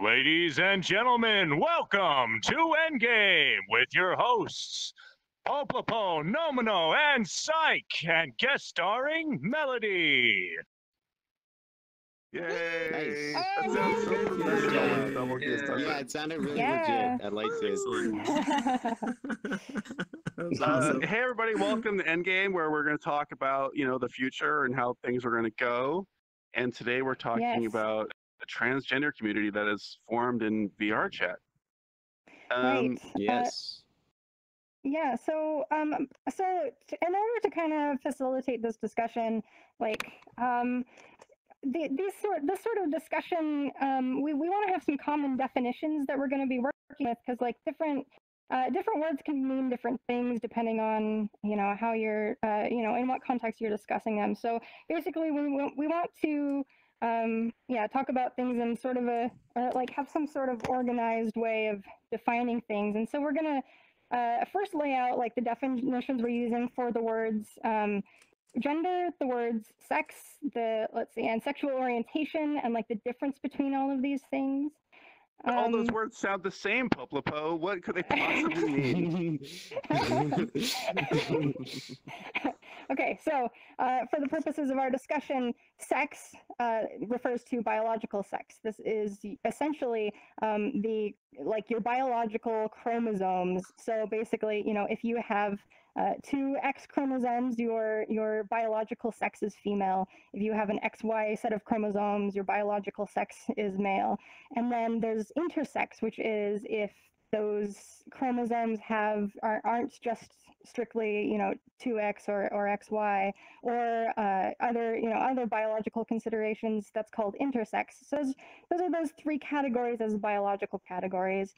Ladies and gentlemen, welcome to ENDGAME with your hosts, Poplopo, Nomono, and Psych, and guest starring Melody. Yay! Nice. That sounds so professional. Yeah, it sounded really legit. I liked it. Awesome. Hey everybody, welcome to ENDGAME, where we're going to talk about, the future and how things are going to go. And today we're talking about a transgender community that is formed in VRchat. Right. Yes. Yeah. So in order to kind of facilitate this discussion, this sort of discussion, we want to have some common definitions that we're going to be working with, because different words can mean different things depending on how you're in what context you're discussing them. So basically, we want to talk about things in sort of have some sort of organized way of defining things. And so we're gonna first lay out the definitions we're using for the words gender, the words sex, and sexual orientation, and the difference between all of these things. All those words sound the same, Poplopo. What could they possibly mean? Okay, so for the purposes of our discussion, sex refers to biological sex. This is essentially your biological chromosomes. So basically, if you have two X chromosomes, your biological sex is female. If you have an XY set of chromosomes, your biological sex is male. And then there's intersex, which is if those chromosomes aren't just strictly 2X or XY, or other biological considerations. That's called intersex. So those are those three categories as biological categories.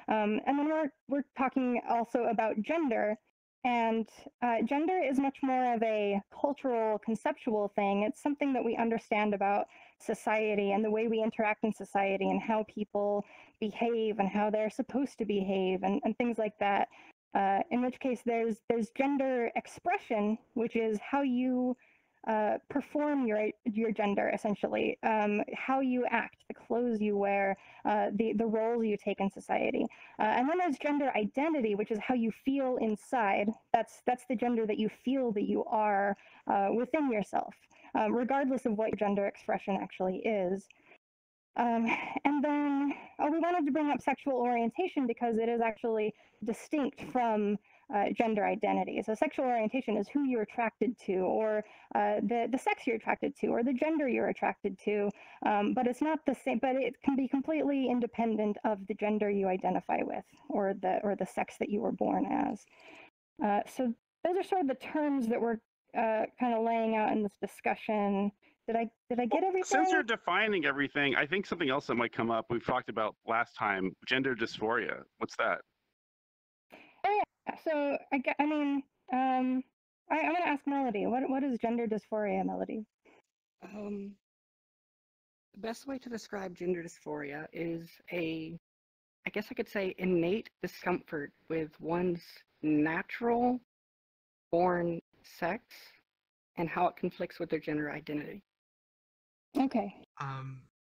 And then we're talking also about gender. And gender is much more of a cultural, conceptual thing. It's something that we understand about society and the way we interact in society and how people behave and how they're supposed to behave and things like that. In which case, there's gender expression, which is how you perform your gender, essentially, how you act, the clothes you wear, the roles you take in society. And then there's gender identity, which is how you feel inside. That's the gender that you feel that you are within yourself, regardless of what your gender expression actually is. And then we wanted to bring up sexual orientation because it is actually distinct from gender identity. So sexual orientation is who you're attracted to, or the sex you're attracted to, or the gender you're attracted to. But it's not the same. But it can be completely independent of the gender you identify with, or the sex that you were born as. So those are sort of the terms that we're kind of laying out in this discussion. Did I get everything? Since you're defining everything, I think something else that might come up, we've talked about last time, gender dysphoria. What's that? Oh yeah. So I'm going to ask Melody. What is gender dysphoria, Melody? The best way to describe gender dysphoria is I guess I could say, innate discomfort with one's natural born sex and how it conflicts with their gender identity. Okay.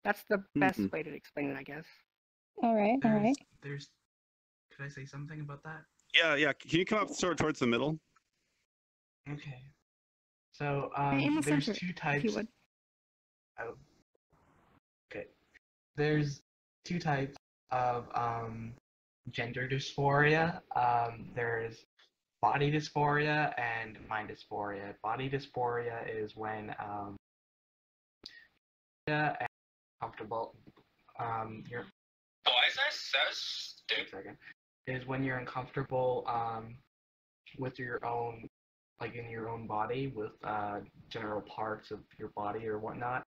That's the best way to explain it, I guess. All right. Could I say something about that? Yeah. Can you come up sort of towards the middle? Okay. So there's two types. If you would. Oh. Okay. There's two types of gender dysphoria. There's body dysphoria and mind dysphoria. Body dysphoria is when comfortable. You're. Why is that so stupid? Is when you're uncomfortable with your own, in your own body, with general parts of your body or whatnot.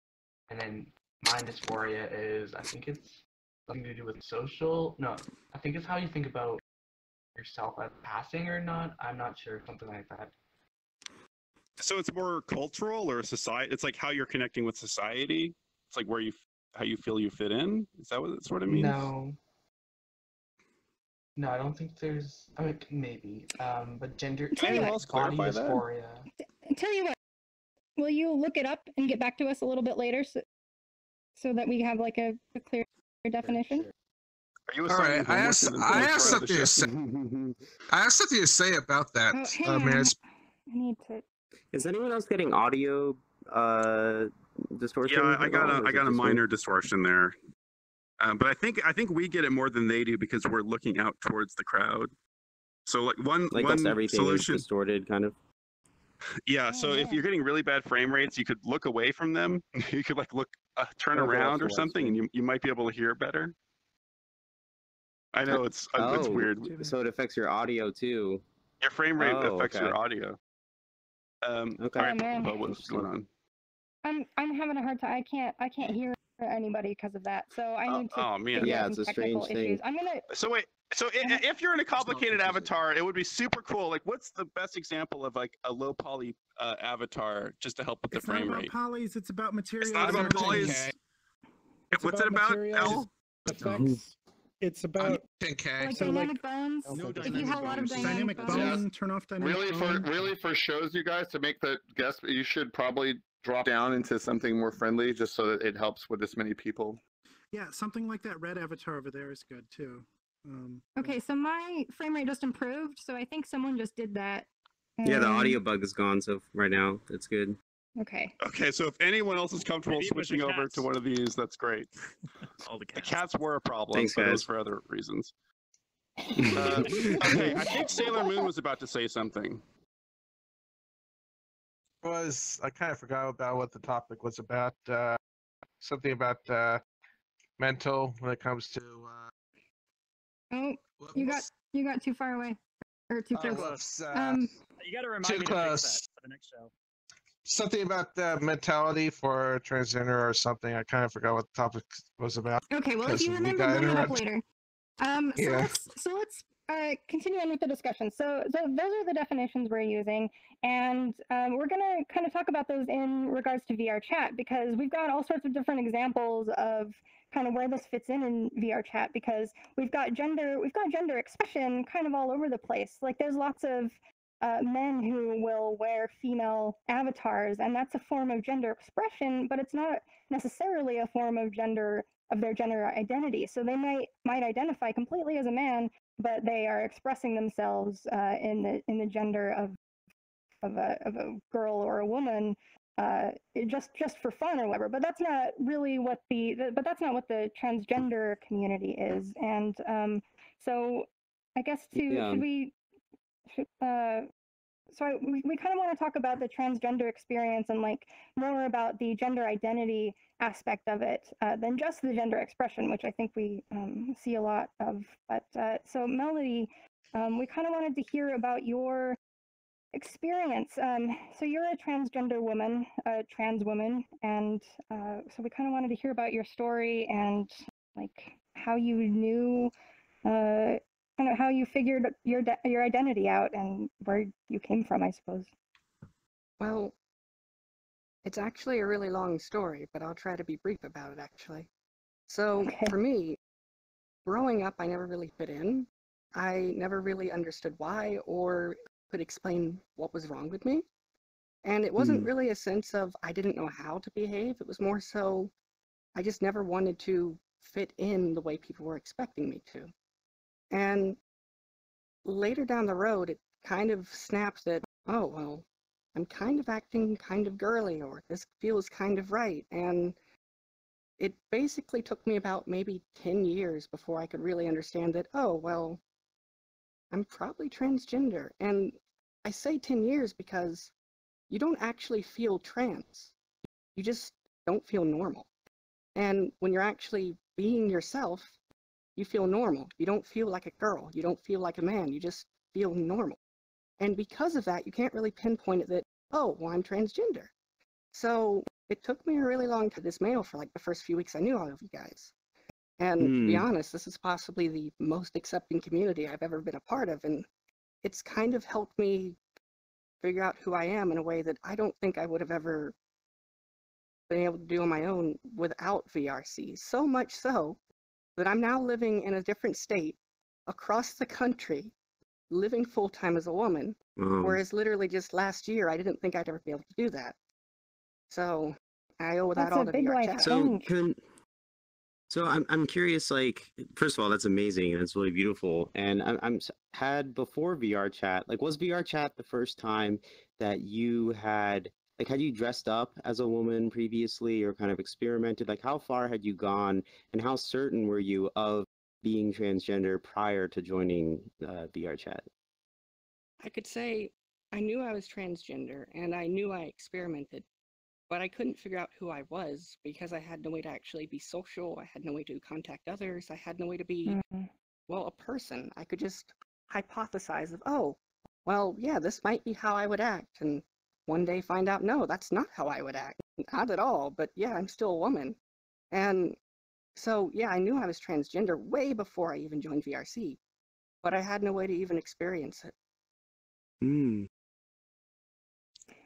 And then mind dysphoria is, I think it's something to do with social. No, I think it's how you think about yourself as passing or not. I'm not sure, something like that. So it's more cultural or society. It's like how you're connecting with society. It's like how you feel you fit in. Is that what it sort of means? No, I don't think there's. I mean, maybe. But gender. Can anyone else clarify that? Dysphoria. Tell you what. Will you look it up and get back to us a little bit later, so that we have a clear definition? Are you All right, I have something to say. I have something to say about that. Oh, hang I on. mean, I need to. Is anyone else getting audio distortion? Yeah, I at all, or got is it a just me? minor distortion there, but I think we get it more than they do because we're looking out towards the crowd. So like one everything solution, is distorted, kind of. yeah. Oh, So if yeah. you're getting really bad frame rates, you could look away from them. You could like turn Okay, around or that's something, and you might be able to hear better. I know it's weird. So it affects your audio too. Your frame rate Oh, affects okay. your audio. Okay. All right, man. what's going on? I'm having a hard time. I can't hear anybody because of that. So I need to Oh man. figure Yeah, out it's some a technical strange issues. thing. I'm gonna. So wait, if you're in a complicated avatar, it would be super cool. Like, what's the best example of like a low poly avatar just to help with the It's not frame about rate? polys, it's about materials. It's not about polys. What's it about, L? Effects. It's about 10K. Like So, dynamic bones. no If you have a lot of Dynamic dynamic bone, turn off dynamic Really, bone. for shows, you guys, to make the guest, you should probably drop down into something more friendly, just so that it helps with this many people. Yeah, something like that red avatar over there is good too. Okay, so my frame rate just improved, so I think someone just did that. Yeah, the audio bug is gone, so right now it's good. Okay. Okay, so if anyone else is comfortable Maybe it was the switching over cats. to one of these, that's great. All the The cats. cats were a problem, Thanks, but it was guys. for other reasons. Okay, I think Sailor Moon was about to say something. I kind of forgot about what the topic was about. Something about mental when it comes to. Oh, you got too far away, or too close. Close. You got to remind Too me to fix close. that for the next show. Something about mentality for transgender or something. I kind of forgot what the topic was about. Okay, well, if because you we remember, got bring it up interrupted. later. Yeah. So let's continue on with the discussion. So those are the definitions we're using, and we're gonna kind of talk about those in regards to VRchat because we've got all sorts of different examples of kind of where this fits in VRchat because we've got gender expression kind of all over the place. Like there's lots of men who will wear female avatars, and that's a form of gender expression, but it's not necessarily a form of their gender identity. So they might identify completely as a man, but they are expressing themselves in the gender of a girl or a woman, just for fun or whatever. But that's not really what the transgender community is. And so I guess we kind of want to talk about the transgender experience and like more about the gender identity aspect of it than just the gender expression, which I think we see a lot of. But so Melody, we kind of wanted to hear about your experience. So you're a transgender woman, a trans woman, and so we kind of wanted to hear about your story and like how you knew kind of how you figured your identity out and where you came from, I suppose. Well, it's actually a really long story, but I'll try to be brief about it, actually. So, for me, growing up, I never really fit in. I never really understood why or could explain what was wrong with me. And it wasn't really a sense of I didn't know how to behave. It was more so I just never wanted to fit in the way people were expecting me to. And later down the road, it kind of snapped that, oh, well, I'm kind of acting kind of girly, or this feels kind of right. And it basically took me about maybe 10 years before I could really understand that, oh, well, I'm probably transgender. And I say 10 years because you don't actually feel trans. You just don't feel normal. And when you're actually being yourself, you feel normal. You don't feel like a girl. You don't feel like a man. You just feel normal. And because of that, you can't really pinpoint it that, oh, well, I'm transgender. So it took me a really long time, this male, for like the first few weeks I knew all of you guys. And to be honest, this is possibly the most accepting community I've ever been a part of. And it's kind of helped me figure out who I am in a way that I don't think I would have ever been able to do on my own without VRC. So much so that I'm now living in a different state across the country, living full-time as a woman, whereas literally just last year, I didn't think I'd ever be able to do that. So I owe that all to VRchat. So So I'm curious. Like, first of all, that's amazing and it's really beautiful. And had before VRchat. Like, was VRchat the first time that you had had you dressed up as a woman previously or kind of experimented? Like, how far had you gone, and how certain were you of being transgender prior to joining VRchat? I could say I knew I was transgender and I knew I experimented, but I couldn't figure out who I was because I had no way to actually be social. I had no way to contact others. I had no way to be, well, a person. I could just hypothesize of, oh, well, yeah, this might be how I would act. And one day find out, no, that's not how I would act. Not at all. But yeah, I'm still a woman. And so, yeah, I knew I was transgender way before I even joined VRC, but I had no way to even experience it.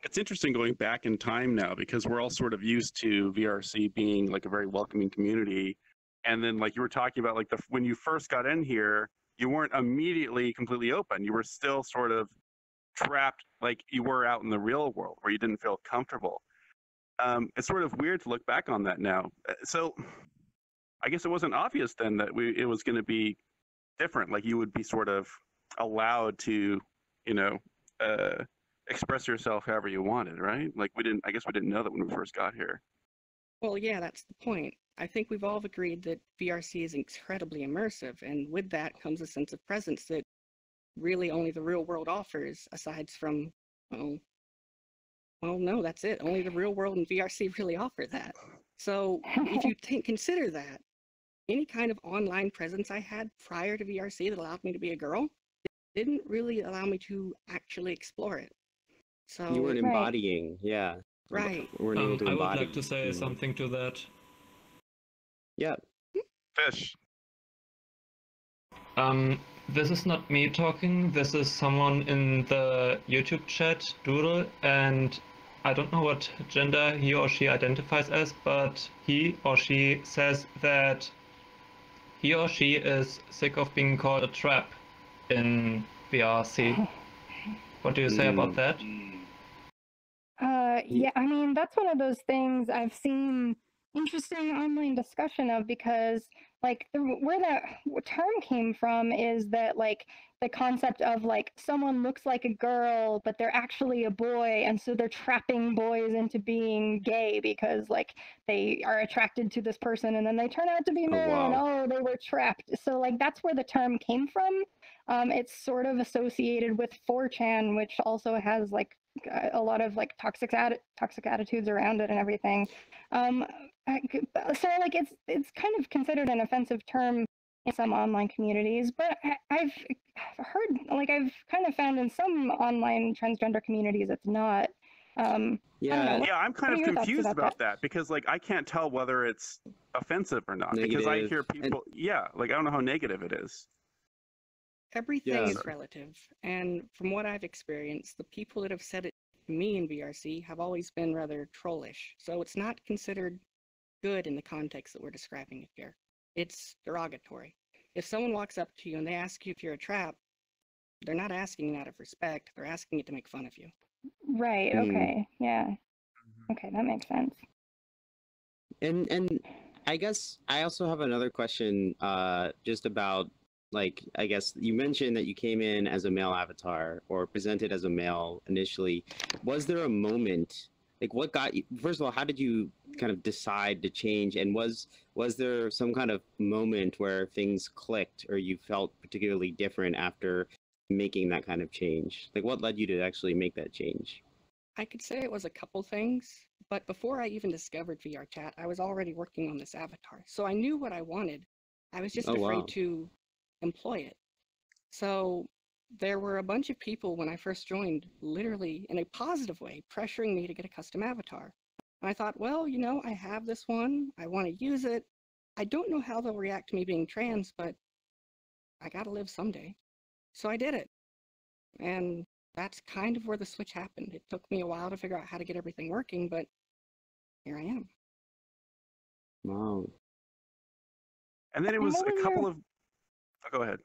It's interesting going back in time now because we're all sort of used to VRC being like a very welcoming community. And then like you were talking about, like when you first got in here, you weren't immediately completely open. You were still sort of trapped like you were out in the real world where you didn't feel comfortable. It's sort of weird to look back on that now. So I guess it wasn't obvious then that it was going to be different. Like you would be sort of allowed to, express yourself however you wanted, right? Like I guess we didn't know that when we first got here. Well, yeah, that's the point. I think we've all agreed that VRC is incredibly immersive, and with that comes a sense of presence that really only the real world offers, aside from, well, no, that's it. Only the real world and VRC really offer that. So if you consider that, any kind of online presence I had prior to VRC that allowed me to be a girl didn't really allow me to actually explore it. So you weren't embodying, yeah. Right. Weren't able to I embody. would like to say something to that. Yeah. Fish. This is not me talking. This is someone in the YouTube chat, Doodle, and I don't know what gender he or she identifies as, but he or she says that he or she is sick of being called a trap in VRC. What do you say about that? Yeah, I mean, that's one of those things I've seen interesting online discussion of because, like, where that term came from is that, like, the concept of, like, someone looks like a girl, but they're actually a boy, and so they're trapping boys into being gay because, like, they are attracted to this person, and then they turn out to be men. Wow. Oh, they were trapped. So, like, that's where the term came from. It's sort of associated with 4chan, which also has, like, a lot of like toxic attitudes around it and everything. So like it's kind of considered an offensive term in some online communities, but I've heard, like, I've kind of found in some online transgender communities it's not. Yeah, I'm kind of confused about that because like I can't tell whether it's offensive or not because I hear people, like I don't know how negative it is. Everything is relative, and from what I've experienced, the people that have said it to me in VRC have always been rather trollish, so it's not considered good in the context that we're describing it here. It's derogatory. If someone walks up to you and they ask you if you're a trap, they're not asking that out of respect, they're asking it to make fun of you. Right, okay, yeah. Okay, that makes sense. And I guess I also have another question just about, like, I guess you mentioned that you came in as a male avatar or presented as a male initially. Was there a moment, like what got you, first of all, how did you kind of decide to change? And was there some kind of moment where things clicked or you felt particularly different after making that kind of change? Like what led you to actually make that change? I could say it was a couple things, but before I even discovered VRchat, I was already working on this avatar. So I knew what I wanted. I was just afraid to employ it. So there were a bunch of people when I first joined, literally in a positive way, pressuring me to get a custom avatar. And I thought, well, you know, I have this one, I want to use it. I don't know how they'll react to me being trans, but I gotta live someday. So I did it. And that's kind of where the switch happened. It took me a while to figure out how to get everything working, but here I am. Wow. And then it was a couple of... Oh, go ahead.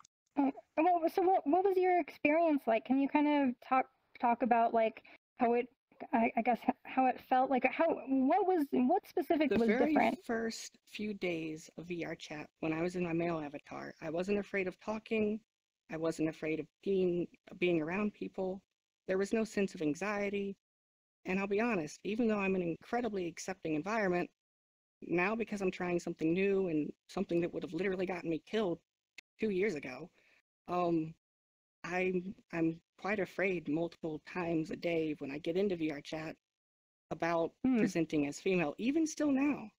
So what was your experience like? Can you kind of talk about like how it I guess how it felt, like what specific The was very different? first few days of VRchat, when I was in my male avatar, I wasn't afraid of talking. I wasn't afraid of being around people. There was no sense of anxiety. And I'll be honest, even though I'm in an incredibly accepting environment, now because I'm trying something new and something that would have literally gotten me killed 2 years ago, I'm quite afraid multiple times a day when I get into VRchat about presenting as female, even still now.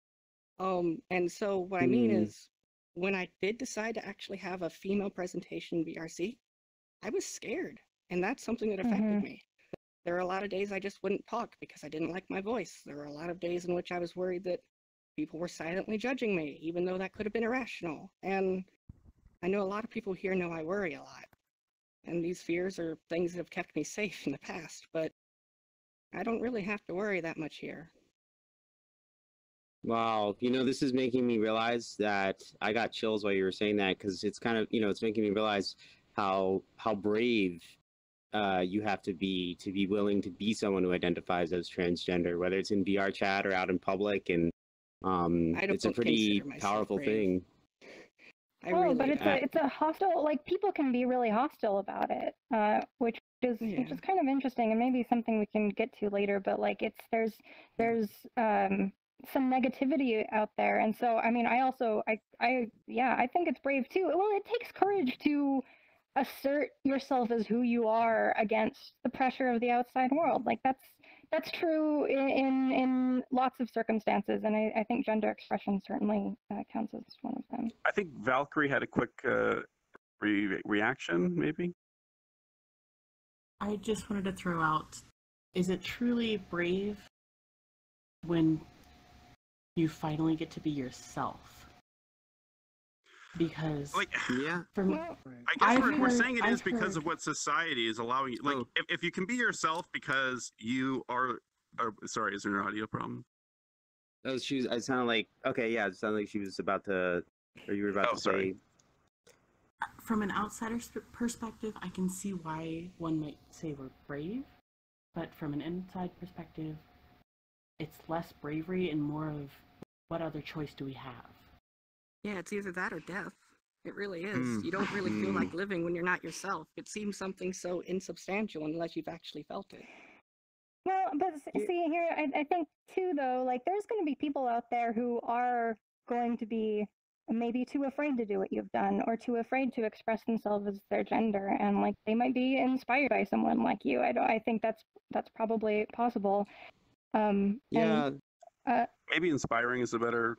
And so what I mean is, when I did decide to actually have a female presentation VRC, I was scared, and that's something that affected me. There are a lot of days I just wouldn't talk because I didn't like my voice. There were a lot of days in which I was worried that people were silently judging me, even though that could have been irrational. And I know a lot of people here know I worry a lot. And these fears are things that have kept me safe in the past, but I don't really have to worry that much here. Wow, this is making me realize that I got chills while you were saying that, because it's kind of, it's making me realize how brave you have to be willing to be someone who identifies as transgender, whether it's in VRchat or out in public, and it's a pretty powerful thing. But it's a hostile, like, people can be really hostile about it, which is kind of interesting, and maybe something we can get to later. But like, there's some negativity out there, and so I mean, I think it's brave too. Well, it takes courage to assert yourself as who you are against the pressure of the outside world. Like, that's true in lots of circumstances, and I think gender expression certainly counts as one of them. I think Valkyrie had a quick reaction, maybe? I just wanted to throw out, is it truly brave when you finally get to be yourself? Because I I've guess we're saying it is I've because heard- of what society is allowing you. Like, if you can be yourself because you are sorry, is there an audio problem? Oh, it sounded like, okay, yeah, it sounded like she was about to, or you were about to sorry. say. From an outsider's perspective, I can see why one might say we're brave, but from an inside perspective, it's less bravery and more of what other choice do we have? Yeah, it's either that or death. It really is. You don't really feel like living when you're not yourself. It seems something so insubstantial unless you've actually felt it. Well, but see here, I think too, though, like, there's going to be people out there who are going to be maybe too afraid to do what you've done, or too afraid to express themselves as their gender, and like, they might be inspired by someone like you. I think that's probably possible. Maybe inspiring is a better.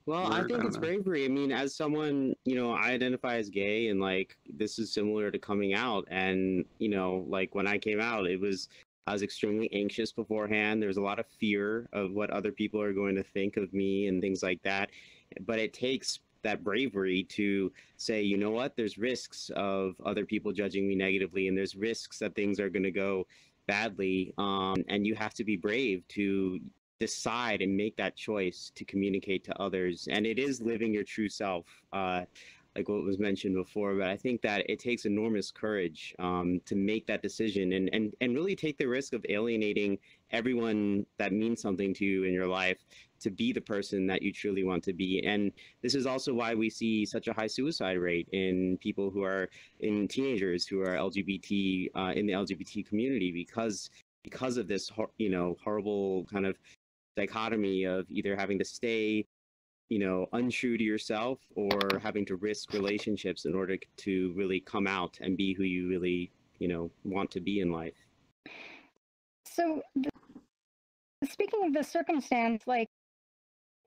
Well, I think it's bravery. I mean, as someone, I identify as gay, and like, this is similar to coming out. And, like, when I came out, I was extremely anxious beforehand. There was a lot of fear of what other people are going to think of me and things like that. But it takes that bravery to say, you know what, there's risks of other people judging me negatively, and there's risks that things are going to go badly. And you have to be brave to decide and make that choice to communicate to others. And it is living your true self, like what was mentioned before. But I think that it takes enormous courage to make that decision and really take the risk of alienating everyone that means something to you in your life to be the person that you truly want to be. And this is also why we see such a high suicide rate in people who are in teenagers who are LGBT in the LGBT community, because of this horrible kind of dichotomy of either having to stay untrue to yourself, or having to risk relationships in order to really come out and be who you really, want to be in life. So, speaking of the circumstance, like,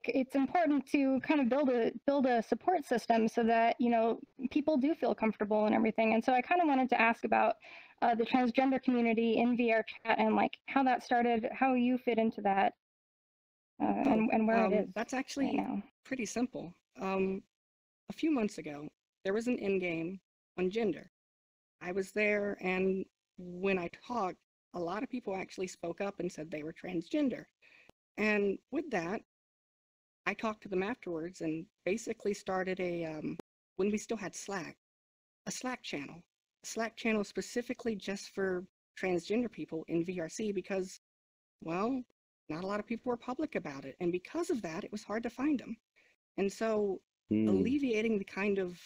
it's important to kind of build a support system so that, people do feel comfortable and everything. And so I kind of wanted to ask about the transgender community in VRchat, and like, how that started, how you fit into that. And where it is. That's actually pretty simple. A few months ago, there was an ENDGAME on gender. I was there, and when I talked, a lot of people actually spoke up and said they were transgender. And with that, I talked to them afterwards and basically started when we still had Slack, a Slack channel specifically just for transgender people in VRC because, well, not a lot of people were public about it. And because of that, it was hard to find them. And so alleviating the kind of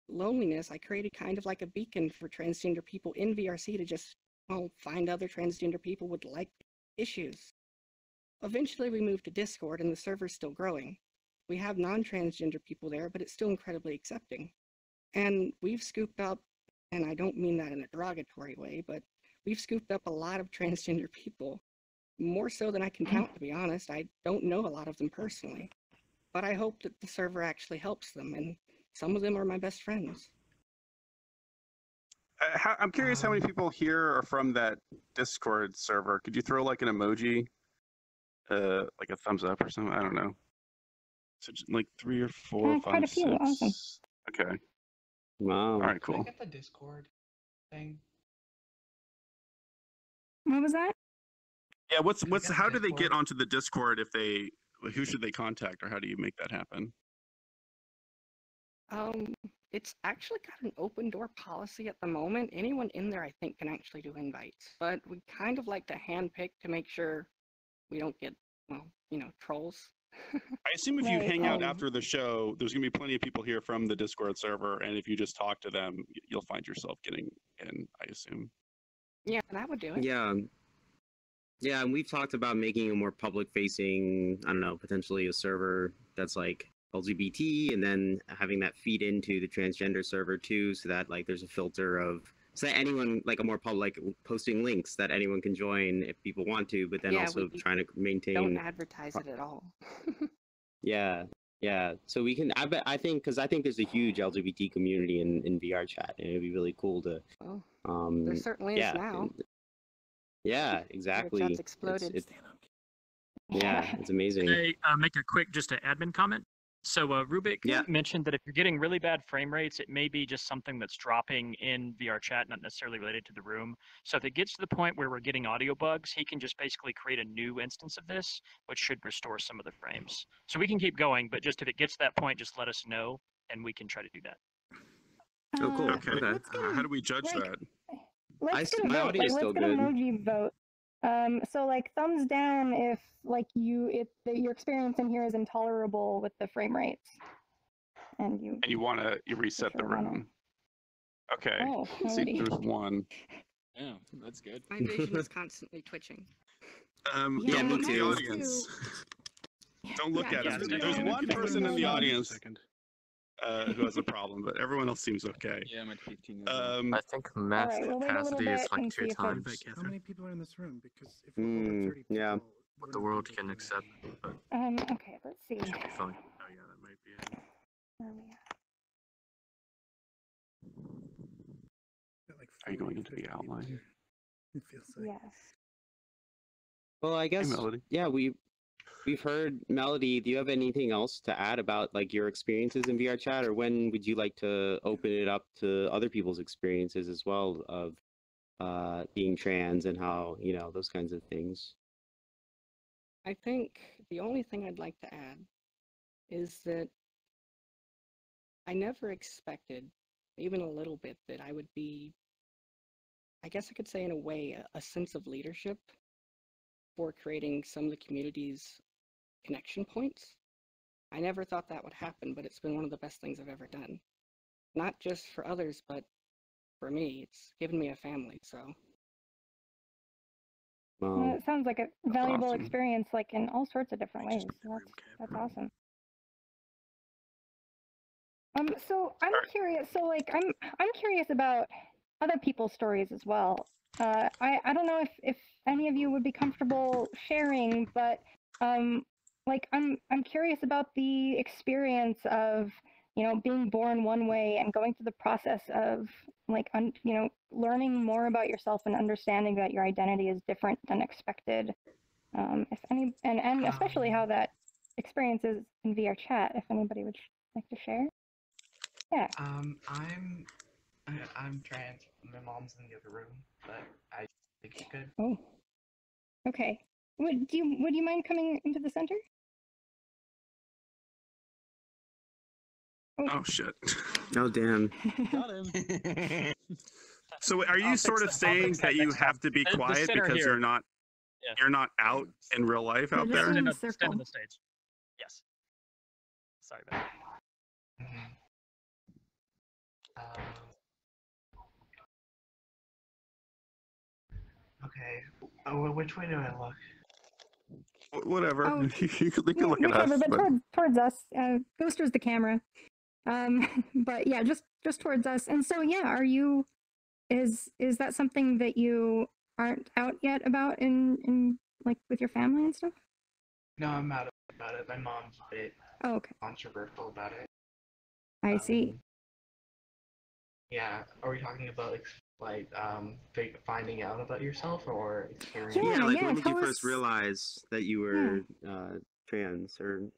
loneliness, I created kind of like a beacon for transgender people in VRC to just, well, find other transgender people with like issues. Eventually we moved to Discord and the server's still growing. We have non-transgender people there, but it's still incredibly accepting. And we've scooped up, and I don't mean that in a derogatory way, but we've scooped up a lot of transgender people, more so than I can count, to be honest. I don't know a lot of them personally, but I hope that the server actually helps them, and some of them are my best friends. I'm curious how many people here are from that Discord server. Could you throw like an emoji, like a thumbs up or something? I don't know. So like 3 or 4, 5, quite a few. 6. Awesome. Okay. Wow. All right, Can I cool. get the Discord thing? What was that? Yeah, how do they get onto the Discord if they, who should they contact or how do you make that happen? It's actually got an open door policy at the moment. Anyone in there, I think, can actually do invites, but we kind of like to handpick to make sure we don't get, well, you know, trolls. I assume if you hang out after the show, there's going to be plenty of people here from the Discord server, and if you just talk to them, you'll find yourself getting in, I assume. Yeah, that would do it. Yeah. Yeah, and we've talked about making a more public-facing, I don't know, potentially a server that's like LGBT, and then having that feed into the transgender server too, so that like there's a filter of, so that anyone, like a more public, posting links that anyone can join if people want to, but then also trying to maintain. Don't advertise it at all. Yeah, yeah. So we can. I think because I think there's a huge LGBT community in VRchat, and it'd be really cool to. Well, there certainly is now. Yeah, exactly. VRchat's exploded. Yeah, it's amazing. Can I make a quick, just an admin comment? So Rubik mentioned that if you're getting really bad frame rates, it may be just something that's dropping in VRchat, not necessarily related to the room. So if it gets to the point where we're getting audio bugs, he can just basically create a new instance of this, which should restore some of the frames. So we can keep going, but just if it gets to that point, just let us know, and we can try to do that. Oh, cool. Okay. How do we judge that? Let's get a vote. Let's get an emoji vote. So like thumbs down if like your experience in here is intolerable with the frame rates, and you want to reset the room. Okay. Oh, see, there's one. Yeah, that's good. My vision is constantly twitching. Don't look at the audience. Don't look at us. There's one person in the audience who has a problem, but everyone else seems okay. Yeah, I'm at 15. I think max capacity is like 2 times. How many people are in this room? Because if we're over 30 people, yeah. What the world can accept. But okay, let's see. it should be fine. Oh yeah, that might be it. Are you going into the outline? It feels like. Yes. Well, I guess. Melody. Yeah, we've heard Melody. Do you have anything else to add about like your experiences in VRchat, or when would you like to open it up to other people's experiences as well of being trans and how, you know, those kinds of things? I think the only thing I'd like to add is that I never expected, even a little bit, that I would be, I guess I could say in a way, a sense of leadership for creating some of the community's connection points. I never thought that would happen, but it's been one of the best things I've ever done. Not just for others, but for me. It's given me a family, so. Well, it sounds like a valuable experience, like in all sorts of different ways. That's awesome. So I'm curious. So like I'm curious about other people's stories as well. I don't know if any of you would be comfortable sharing, but like I'm curious about the experience of, you know, being born one way and going through the process of like you know, learning more about yourself and understanding that your identity is different than expected. If any, and especially how that experience is in VRchat. If anybody would like to share. Yeah. I'm trans. My mom's in the other room, but I think it's good. Oh. Okay. Would you mind coming into the center? Oh shit. Oh damn. Got him. So are you sort of saying that you have to be quiet because you're not out in real life out there? Stand on the stage. Yes. Sorry about that. Okay. Oh, which way do I look? Whatever. Oh, you can look at whichever, us. but towards us. Ghoster's the camera. But yeah, just towards us. And so yeah, are you? Is that something that you aren't out yet about in like with your family and stuff? No, I'm out about it. My mom's a bit controversial about it. I see. Yeah. Are we talking about finding out about yourself or experience? Yeah, like when did you first realize that you were trans or?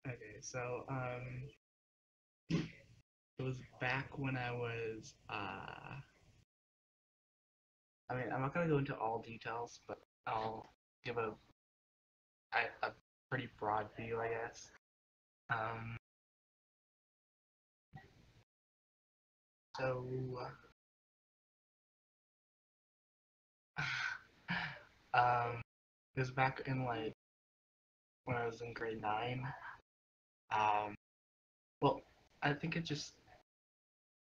Okay, so it was back when I was I mean, I'm not gonna go into all details, but I'll give a pretty broad view, I guess. So it was back in like when I was in grade 9. Well, I think it just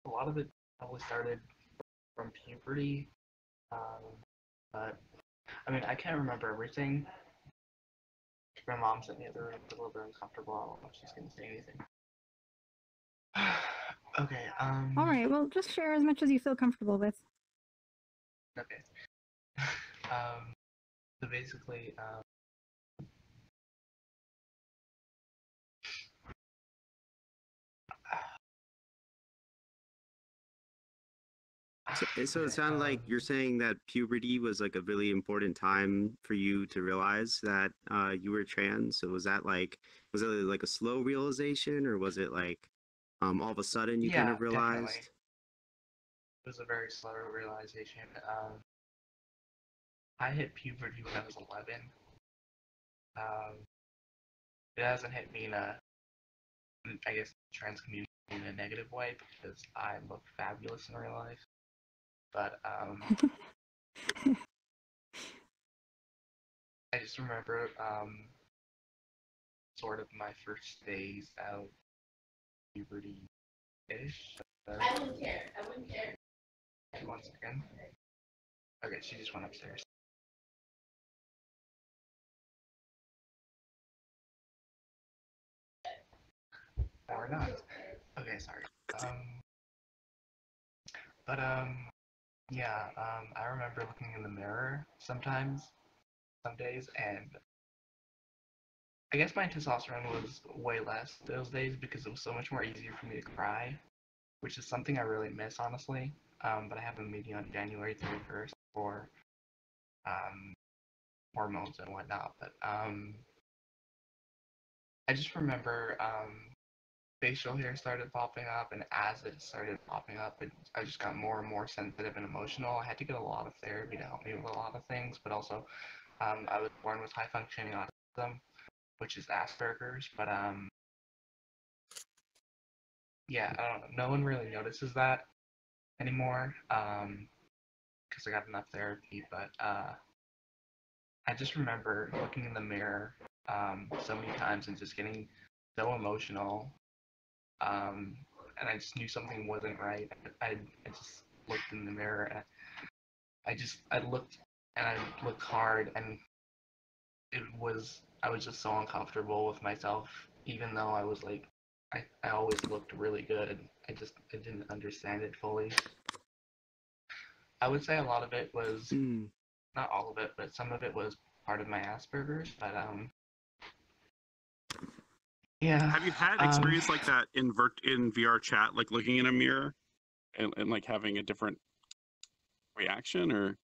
a lot of it probably started from puberty. But I mean, I can't remember everything. My mom's in the other room, a little bit uncomfortable. I don't know if she's gonna say anything. Okay. All right. Well, just share as much as you feel comfortable with. Okay. So basically, So it sounded like you're saying that puberty was like a really important time for you to realize that you were trans. So was it like a slow realization, or was it like all of a sudden you kind of realized? Definitely. It was a very slow realization. I hit puberty when I was 11. It hasn't hit me in a, I guess, trans community in a negative way because I look fabulous in real life. But I just remember sort of my first days out puberty-ish. I wouldn't care. I wouldn't care. 1 second. Okay, she just went upstairs. Or not. Okay, sorry. Yeah, I remember looking in the mirror sometimes, some days, and I guess my testosterone was way less those days because it was so much more easier for me to cry, which is something I really miss, honestly. But I have a meeting on January 31st for hormones and whatnot. But I just remember facial hair started popping up, and as it started popping up, I just got more and more sensitive and emotional. I had to get a lot of therapy to help me with a lot of things, but also I was born with high-functioning autism, which is Asperger's, but yeah, I don't know. No one really notices that anymore because I got enough therapy, but I just remember looking in the mirror so many times and just getting so emotional. And I just knew something wasn't right. I just looked in the mirror and I looked hard, and I was just so uncomfortable with myself, even though I was like I always looked really good. I didn't understand it fully. I would say a lot of it was not all of it, but some of it was part of my Asperger's, but yeah. Have you had experience like that in VRchat, like looking in a mirror and like having a different reaction, or?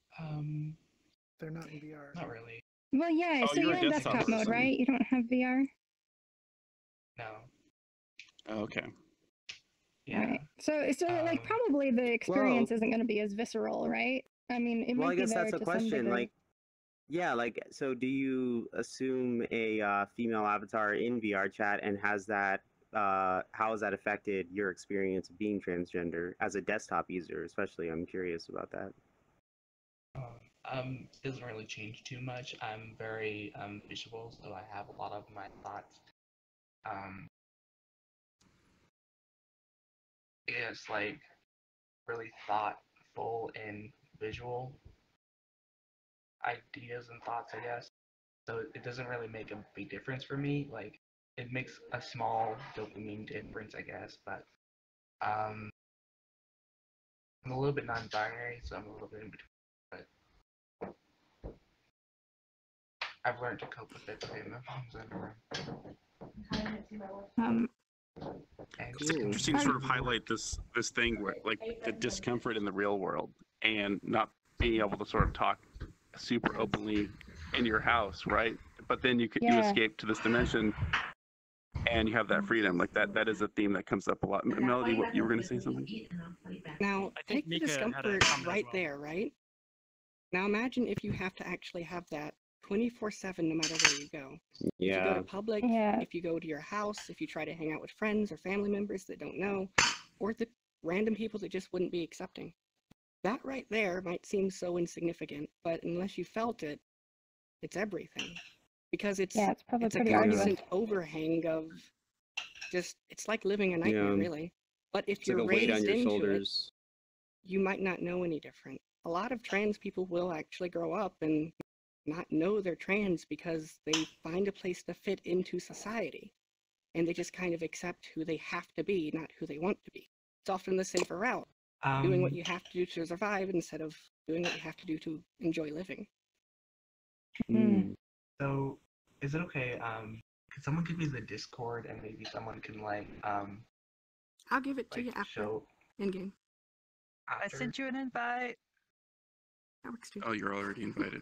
They're not in VR. Not really. Well, yeah. Oh, So you're you're a in desktop desktop mode, person. right? You don't have VR. No. Oh, okay. Yeah. Right. So like probably the experience isn't going to be as visceral, right? I mean, it Well, might I be guess there that's a to some question. degree. Like, yeah, like, so do you assume a female avatar in VRchat, and has that how has that affected your experience of being transgender as a desktop user, especially? I'm curious about that. It doesn't really change too much. I'm very visual, so I have a lot of my thoughts. It's like really thoughtful and visual ideas and thoughts, I guess. So it doesn't really make a big difference for me. Like, it makes a small dopamine difference, I guess, but I'm a little bit non-binary, so I'm a little bit in between. But I've learned to cope with it today. My mom's in the room. It's interesting to sort of highlight this thing where like the discomfort in the real world and not being able to sort of talk super openly in your house, right? But then you escape to this dimension and you have that freedom. Like that is a theme that comes up a lot. Melody, what you were going to say something? Now, take the discomfort right there, right? Now imagine if you have to actually have that 24/7 no matter where you go. Yeah. If you go to public, if you go to your house, if you try to hang out with friends or family members that don't know, or the random people that just wouldn't be accepting. That right there might seem so insignificant, but unless you felt it, it's everything. Because it's a constant overhang of just, it's like living a nightmare, really. But if It's you're like a weight on raised your into shoulders. it, you might not know any different. A lot of trans people will actually grow up and not know they're trans because they find a place to fit into society. And they just kind of accept who they have to be, not who they want to be. It's often the safer route, doing what you have to do to survive instead of doing what you have to do to enjoy living. So, is it okay? Could someone give me the Discord and maybe someone can like I'll give it to you after in-game. I sent you an invite. That works too. Oh, you're already invited.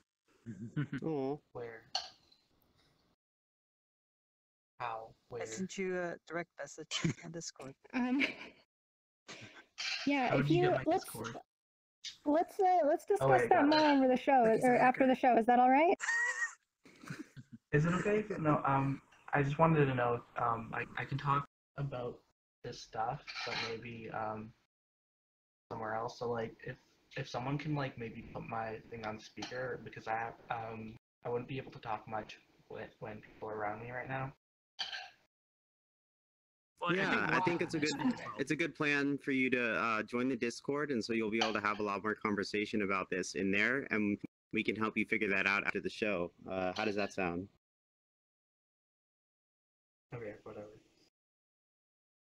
Oh. Where? How? Where? I sent you a direct message on Discord. Yeah, How if did you you get my let's Discord? let's discuss wait, that got more it. over the show or after the show. Is that all right? Is it okay? No. I just wanted to know if I can talk about this stuff, but maybe somewhere else. So like if someone can like maybe put my thing on speaker because I wouldn't be able to talk much when people are around me right now. Well, Yeah, I think it's a good plan for you to join the Discord, and so you'll be able to have a lot more conversation about this in there, and we can help you figure that out after the show. How does that sound? Okay, whatever.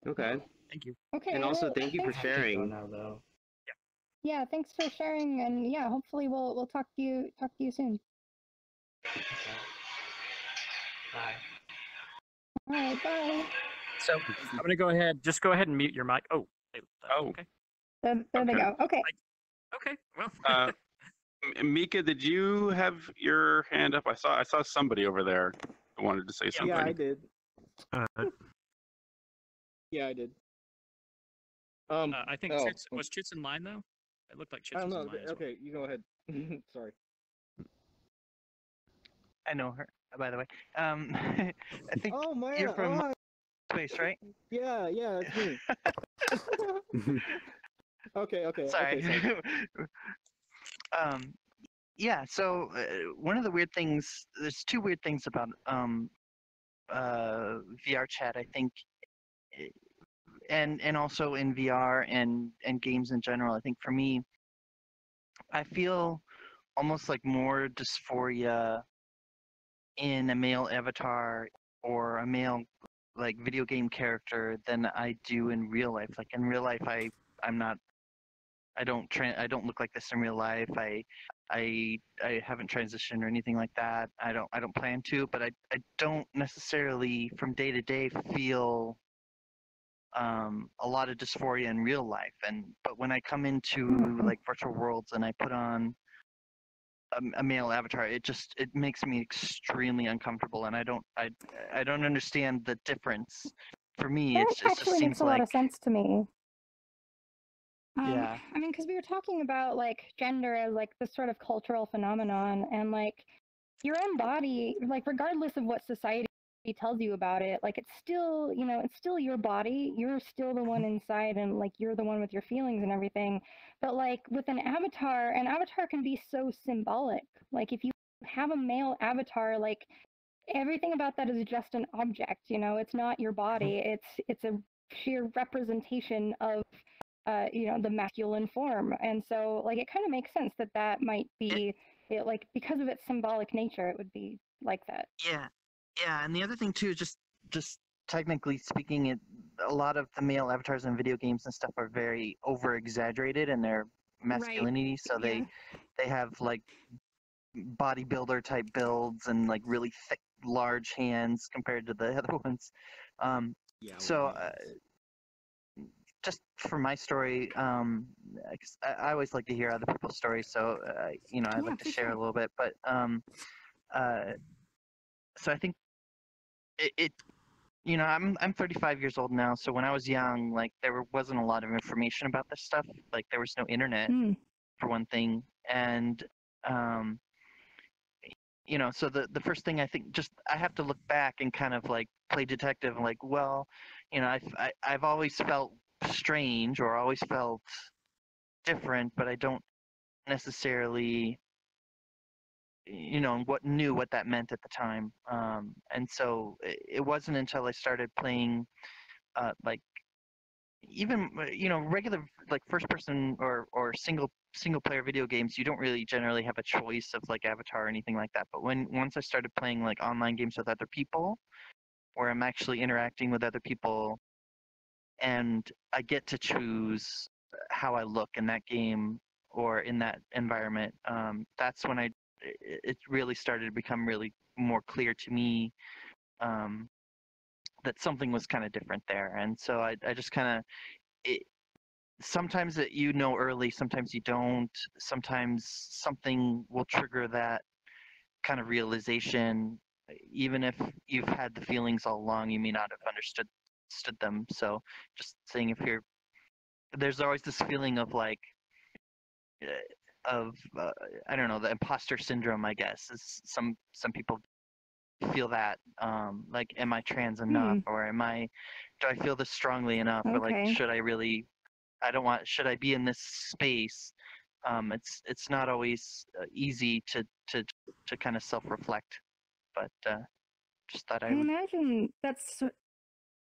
Okay. Thank you. Okay. And also, well, thank you for thanks- sharing. Now, though. Yeah, thanks for sharing, and yeah, hopefully we'll talk to you soon. Bye. All right, bye. So I'm gonna go ahead. Just go ahead and mute your mic. Oh. Okay. There they go. Okay. Okay. Well. Mika, did you have your hand up? I saw somebody over there who wanted to say something. Yeah, I did. Uh, Yeah, I did. I think was Chits in line though? It looked like Chits I don't was know. in line as well. Okay, you go ahead. Sorry. I know her, by the way. I think Oh, Maya. you're from oh, Space, right? Yeah, that's me. Okay. Sorry. Okay, sorry. Yeah. So one of the weird things. There's two weird things about VRchat. I think, and also in VR and games in general. I think for me, I feel almost like more dysphoria in a male avatar or a male like video game character than I do in real life. Like in real life, I don't look like this in real life. I haven't transitioned or anything like that. I don't plan to, but I don't necessarily from day to day feel a lot of dysphoria in real life. But when I come into like virtual worlds and I put on a male avatar, it makes me extremely uncomfortable, and I don't understand the difference. For me, That it just actually seems makes a lot of sense to me. Yeah. I mean, because we were talking about like gender as like this sort of cultural phenomenon, and like your own body, like regardless of what society tells you about it, like it's still, you know, it's still your body. You're still the one inside, and like you're the one with your feelings and everything. But like with an avatar can be so symbolic. Like if you have a male avatar, like everything about that is just an object, you know, it's not your body. It's a sheer representation of you know, the masculine form. And so like it kind of makes sense that that might be it, like because of its symbolic nature it would be like that. Yeah, and the other thing too is just technically speaking, a lot of the male avatars in video games and stuff are very over exaggerated in their masculinity. So they have like bodybuilder type builds and like really thick, large hands compared to the other ones. Just for my story, 'cause I always like to hear other people's stories, so you know, I'd like to share a little bit. But so I think it you know, I'm 35 years old now, so when I was young, like there wasn't a lot of information about this stuff. Like there was no internet for one thing, and you know, so the first thing I think, just I have to look back and kind of like play detective and like, well, you know, I've always felt strange or always felt different, but I don't necessarily, you know, what that meant at the time. And so it wasn't until I started playing like even, you know, regular like first person or single player video games, you don't really generally have a choice of like avatar or anything like that. But once I started playing like online games with other people, where I'm actually interacting with other people and I get to choose how I look in that game or in that environment, that's when it really started to become really more clear to me that something was kind of different there. And so I just kind of, sometimes you know early, sometimes you don't. Sometimes something will trigger that kind of realization. Even if you've had the feelings all along, you may not have understood them. So just saying, there's always this feeling of like, I don't know, the imposter syndrome, I guess, is some people feel that, like, am I trans enough, or do I feel this strongly enough, or like, should I really, should I be in this space? It's not always easy to kind of self-reflect, but just thought I imagine that's an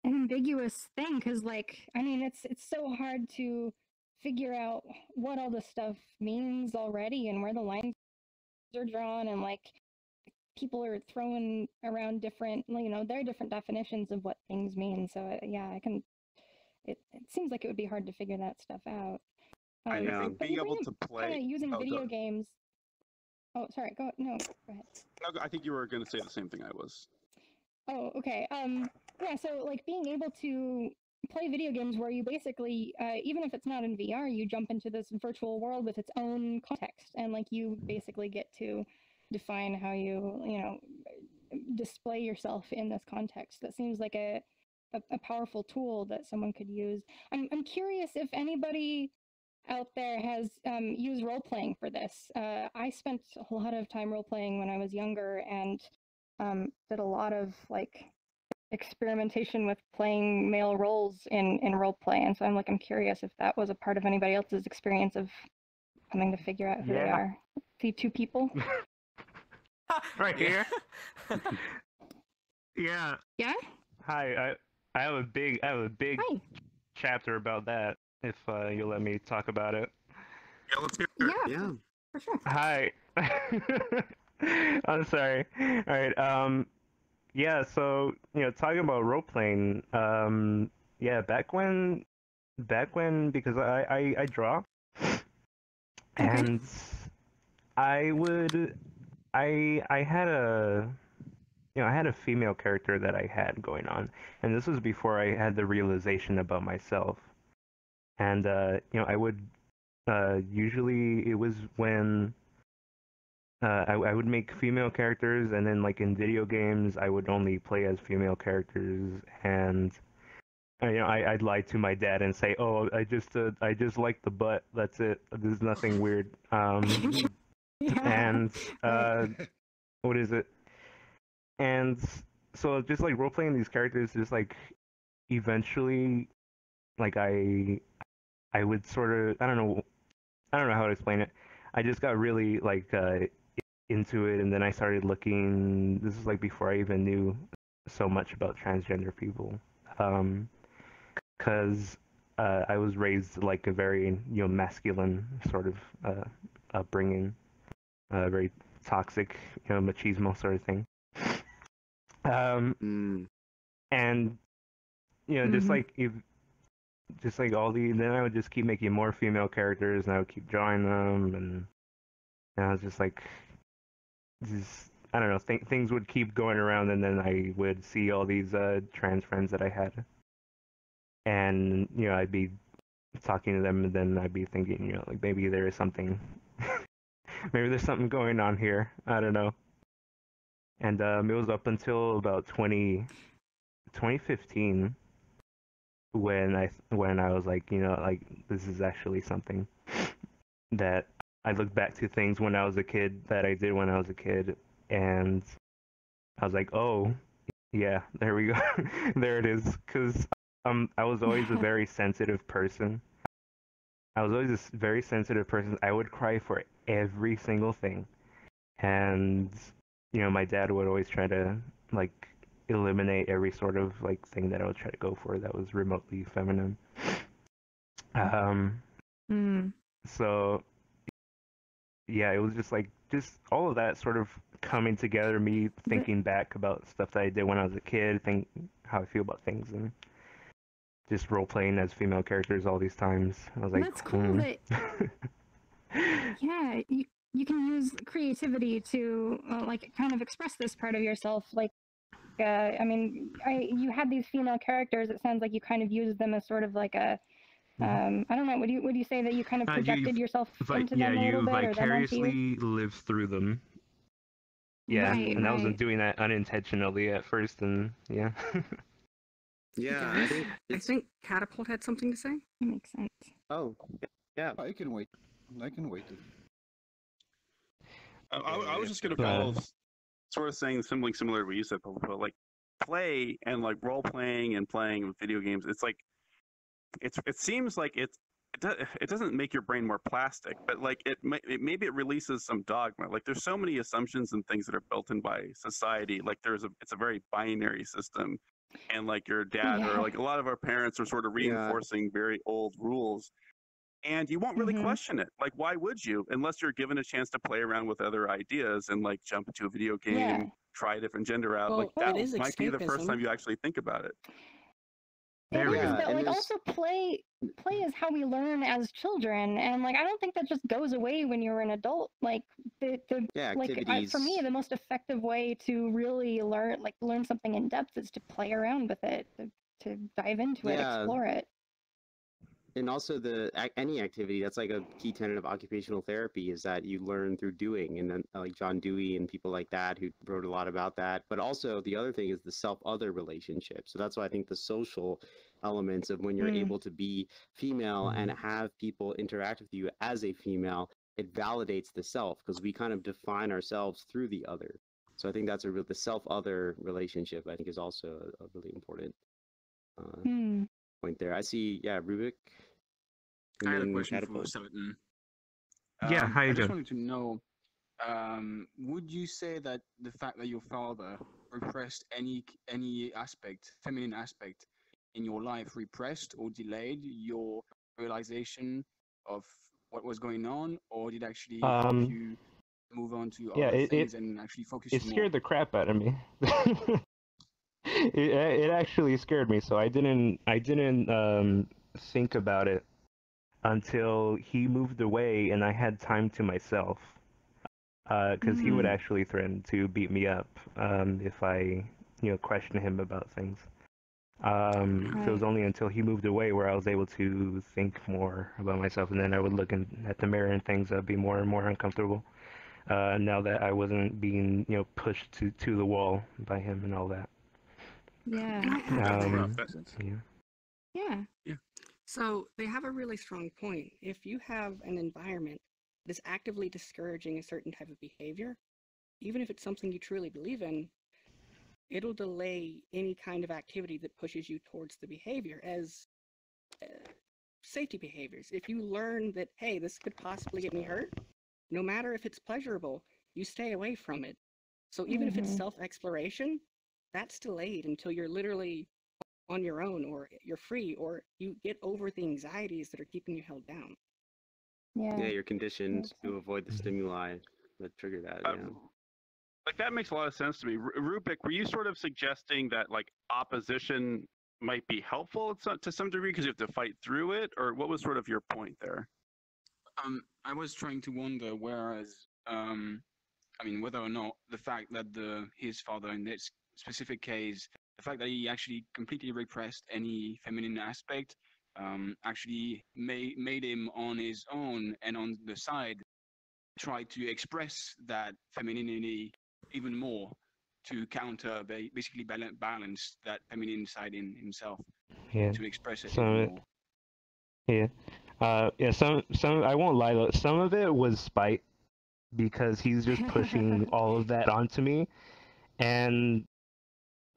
ambiguous thing, because like, I mean, it's so hard to figure out what all this stuff means already and where the lines are drawn, and like people are throwing around different, you know, there are different definitions of what things mean. So yeah, it seems like it would be hard to figure that stuff out. I think being able to play using video games. Oh, sorry. Go ahead. No, I think you were going to say the same thing I was. Oh, okay. Yeah. So like being able to play video games where you basically, even if it's not in VR, you jump into this virtual world with its own context, and like you basically get to define how you display yourself in this context. That seems like a powerful tool that someone could use. I'm curious if anybody out there has used role-playing for this. I spent a lot of time role-playing when I was younger, and did a lot of like experimentation with playing male roles in role-play. And so I'm curious if that was a part of anybody else's experience of coming to figure out who they are. See two people. Right here. Yeah. Yeah? Hi, I have a big chapter about that, if you'll let me talk about it. Yeah, let's hear it. Yeah. For sure. Hi. I'm sorry. All right. Yeah. So talking about role playing. Yeah. Back when, because I draw, and I had a female character that I had going on, and this was before I had the realization about myself. And I would usually, it was when I would make female characters, and then like in video games I would only play as female characters, and I'd lie to my dad and say, oh, I just like the butt, that's it, there's nothing weird. And what is it? And so just like role playing these characters, just like eventually, like I would sort of I don't know how to explain it. I just got really like into it, and then I started looking. This is like before I even knew so much about transgender people, because I was raised like a very masculine sort of upbringing, very toxic machismo sort of thing. And just like if just like all the then I would just keep making more female characters, and I would keep drawing them, and I was just like, I don't know, things would keep going around, and then I would see all these trans friends that I had, and I'd be talking to them, and then I'd be thinking, like maybe there is something, maybe there's something going on here. I don't know. And it was up until about 2015 when I was like, like this is actually something that I look back to things when I was a kid that I did when I was a kid, and I was like, oh, yeah, there we go, there it is, because I was always a very sensitive person. I was always this very sensitive person. I would cry for every single thing, and my dad would always try to like eliminate every sort of like thing that I would try to go for that was remotely feminine. So yeah, it was just like all of that sort of coming together, me thinking back about stuff that I did when I was a kid, think how I feel about things, and just role playing as female characters all these times. I was like, that's cool that yeah, you can use creativity to like kind of express this part of yourself. Like, I mean, you had these female characters. It sounds like you kind of used them as sort of like a, I don't know. Would you say that you kind of projected yourself into them a little bit, or them onto you? vicariously lived through them. Yeah, Right, and I was right. doing that unintentionally at first, and yeah. Yeah, I think Catapult had something to say. That makes sense. Oh, yeah. I can wait. I can wait. I was just going to follow, sort of saying something similar to what you said, Poplopo. Like play and like role playing and playing video games. It's like it seems like it doesn't make your brain more plastic, but like maybe it releases some dogma. Like there's so many assumptions and things that are built in by society. Like it's a very binary system, and like your dad or like a lot of our parents are sort of reinforcing very old rules. And you won't really question it. Like, why would you? Unless you're given a chance to play around with other ideas and like jump into a video game, try a different gender out. Well, like that it is might be the first escapism. time you actually think about it. It is, but like also play is how we learn as children, and like I don't think that just goes away when you're an adult. Like for me, the most effective way to really learn something in depth is to play around with it, to dive into it, explore it. And also any activity, that's like a key tenet of occupational therapy, is that you learn through doing. And then like John Dewey and people like that who wrote a lot about that. But also the other thing is the self-other relationship. So that's why I think the social elements of when you're able to be female and have people interact with you as a female, it validates the self, because we kind of define ourselves through the other. So I think that's the self-other relationship, I think, is also a really important point there. I see, Rubik. I had a question for Soton. Yeah, how you I just doing? wanted to know, would you say that the fact that your father repressed any feminine aspect in your life, repressed or delayed your realization of what was going on, or did actually help you move on to other things and actually focus it more? scared the crap out of me. it actually scared me, so I didn't think about it until he moved away and I had time to myself, because he would actually threaten to beat me up if I questioned him about things. So it was only until he moved away where I was able to think more about myself, and then I would look at the mirror and things would be more and more uncomfortable. Now that I wasn't being pushed to the wall by him and all that. Yeah. So they have a really strong point. If you have an environment that is actively discouraging a certain type of behavior, even if it's something you truly believe in, it'll delay any kind of activity that pushes you towards the behavior as safety behaviors. If you learn that, hey, this could possibly get me hurt, no matter if it's pleasurable, you stay away from it. So even if it's self-exploration, that's delayed until you're literally on your own, or you're free, or you get over the anxieties that are keeping you held down. Yeah, you're conditioned to avoid the stimuli that trigger that. Yeah. Like that makes a lot of sense to me. Rubik, were you sort of suggesting that like opposition might be helpful to some degree because you have to fight through it, or what was sort of your point there? I was trying to wonder, whereas, I mean, whether or not the fact that his father in this specific case, the fact that he actually completely repressed any feminine aspect, actually made him on his own and on the side try to express that femininity even more to counter, basically balance that feminine side in himself, to express it even more. Yeah. Some I won't lie though. Some of it was spite because he's just pushing all of that onto me, and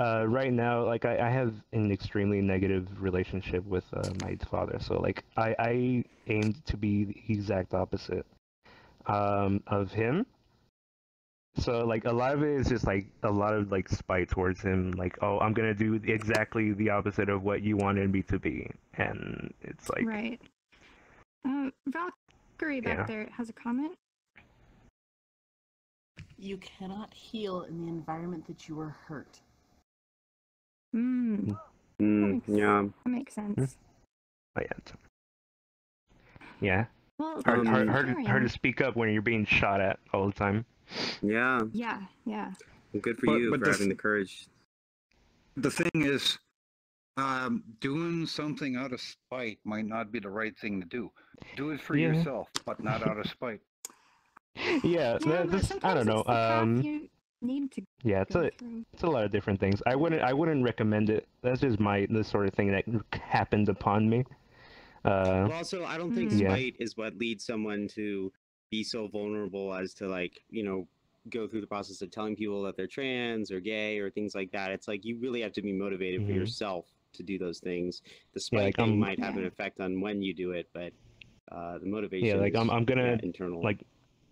right now, like I have an extremely negative relationship with my father. So like I aimed to be the exact opposite of him. So like a lot of it is just like a lot of like spite towards him, like, oh, I'm gonna do exactly the opposite of what you wanted me to be, and it's like right. Valkyrie back there has a comment. You cannot heal in the environment that you were hurt. Yeah. That makes sense. Oh, yeah. Well, hard to speak up when you're being shot at all the time. Yeah. Yeah. Well, good for you for having the courage. The thing is, doing something out of spite might not be the right thing to do. Do it for yourself, but not out of spite. Yeah, I don't know. You need to. Yeah, it's a lot of different things. I wouldn't recommend it. That's just the sort of thing that happened upon me. But also, I don't think spite is what leads someone to be so vulnerable as to, like, go through the process of telling people that they're trans or gay or things like that. It's like you really have to be motivated for yourself to do those things. The spite thing might have an effect on when you do it, but the motivation. Yeah, like is, I'm gonna internal. like.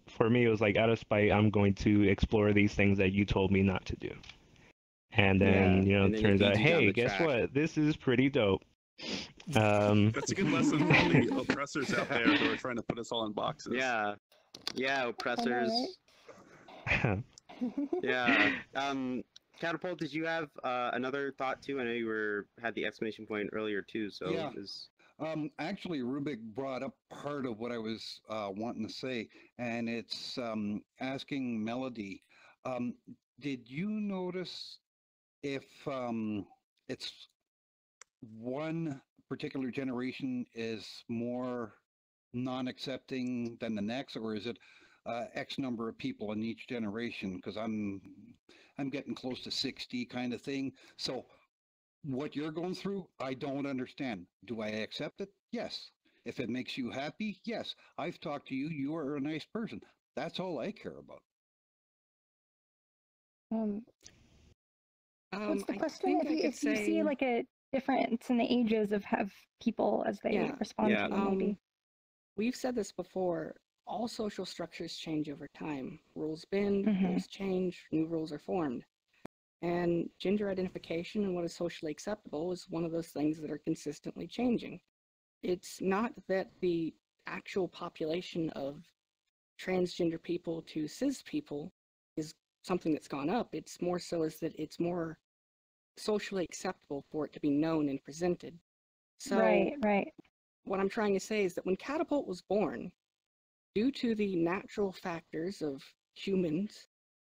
For me, it was like, out of spite, I'm going to explore these things that you told me not to do. And then, it turns out, hey, guess what? This is pretty dope. That's a good lesson for all the oppressors out there who are trying to put us all in boxes. Yeah, oppressors. Yeah. Catapult, did you have another thought too? I know you had the exclamation point earlier too. So yeah. Actually, Rubik brought up part of what I was wanting to say, and it's asking Melody, did you notice if it's one particular generation is more non-accepting than the next, or is it X number of people in each generation? Because I'm getting close to 60 kind of thing. So what you're going through, I don't understand. Do I accept it? Yes. If it makes you happy, yes. I've talked to you. You are a nice person. That's all I care about. What's the question? If you see like a difference in the ages of people as they respond to you, maybe. We've said this before. All social structures change over time. Rules bend, rules change, new rules are formed. And gender identification and what is socially acceptable is one of those things that are consistently changing. It's not that the actual population of transgender people to cis people is something that's gone up. It's more so is that it's more socially acceptable for it to be known and presented. So right. What I'm trying to say is that when Catapult was born, due to the natural factors of humans,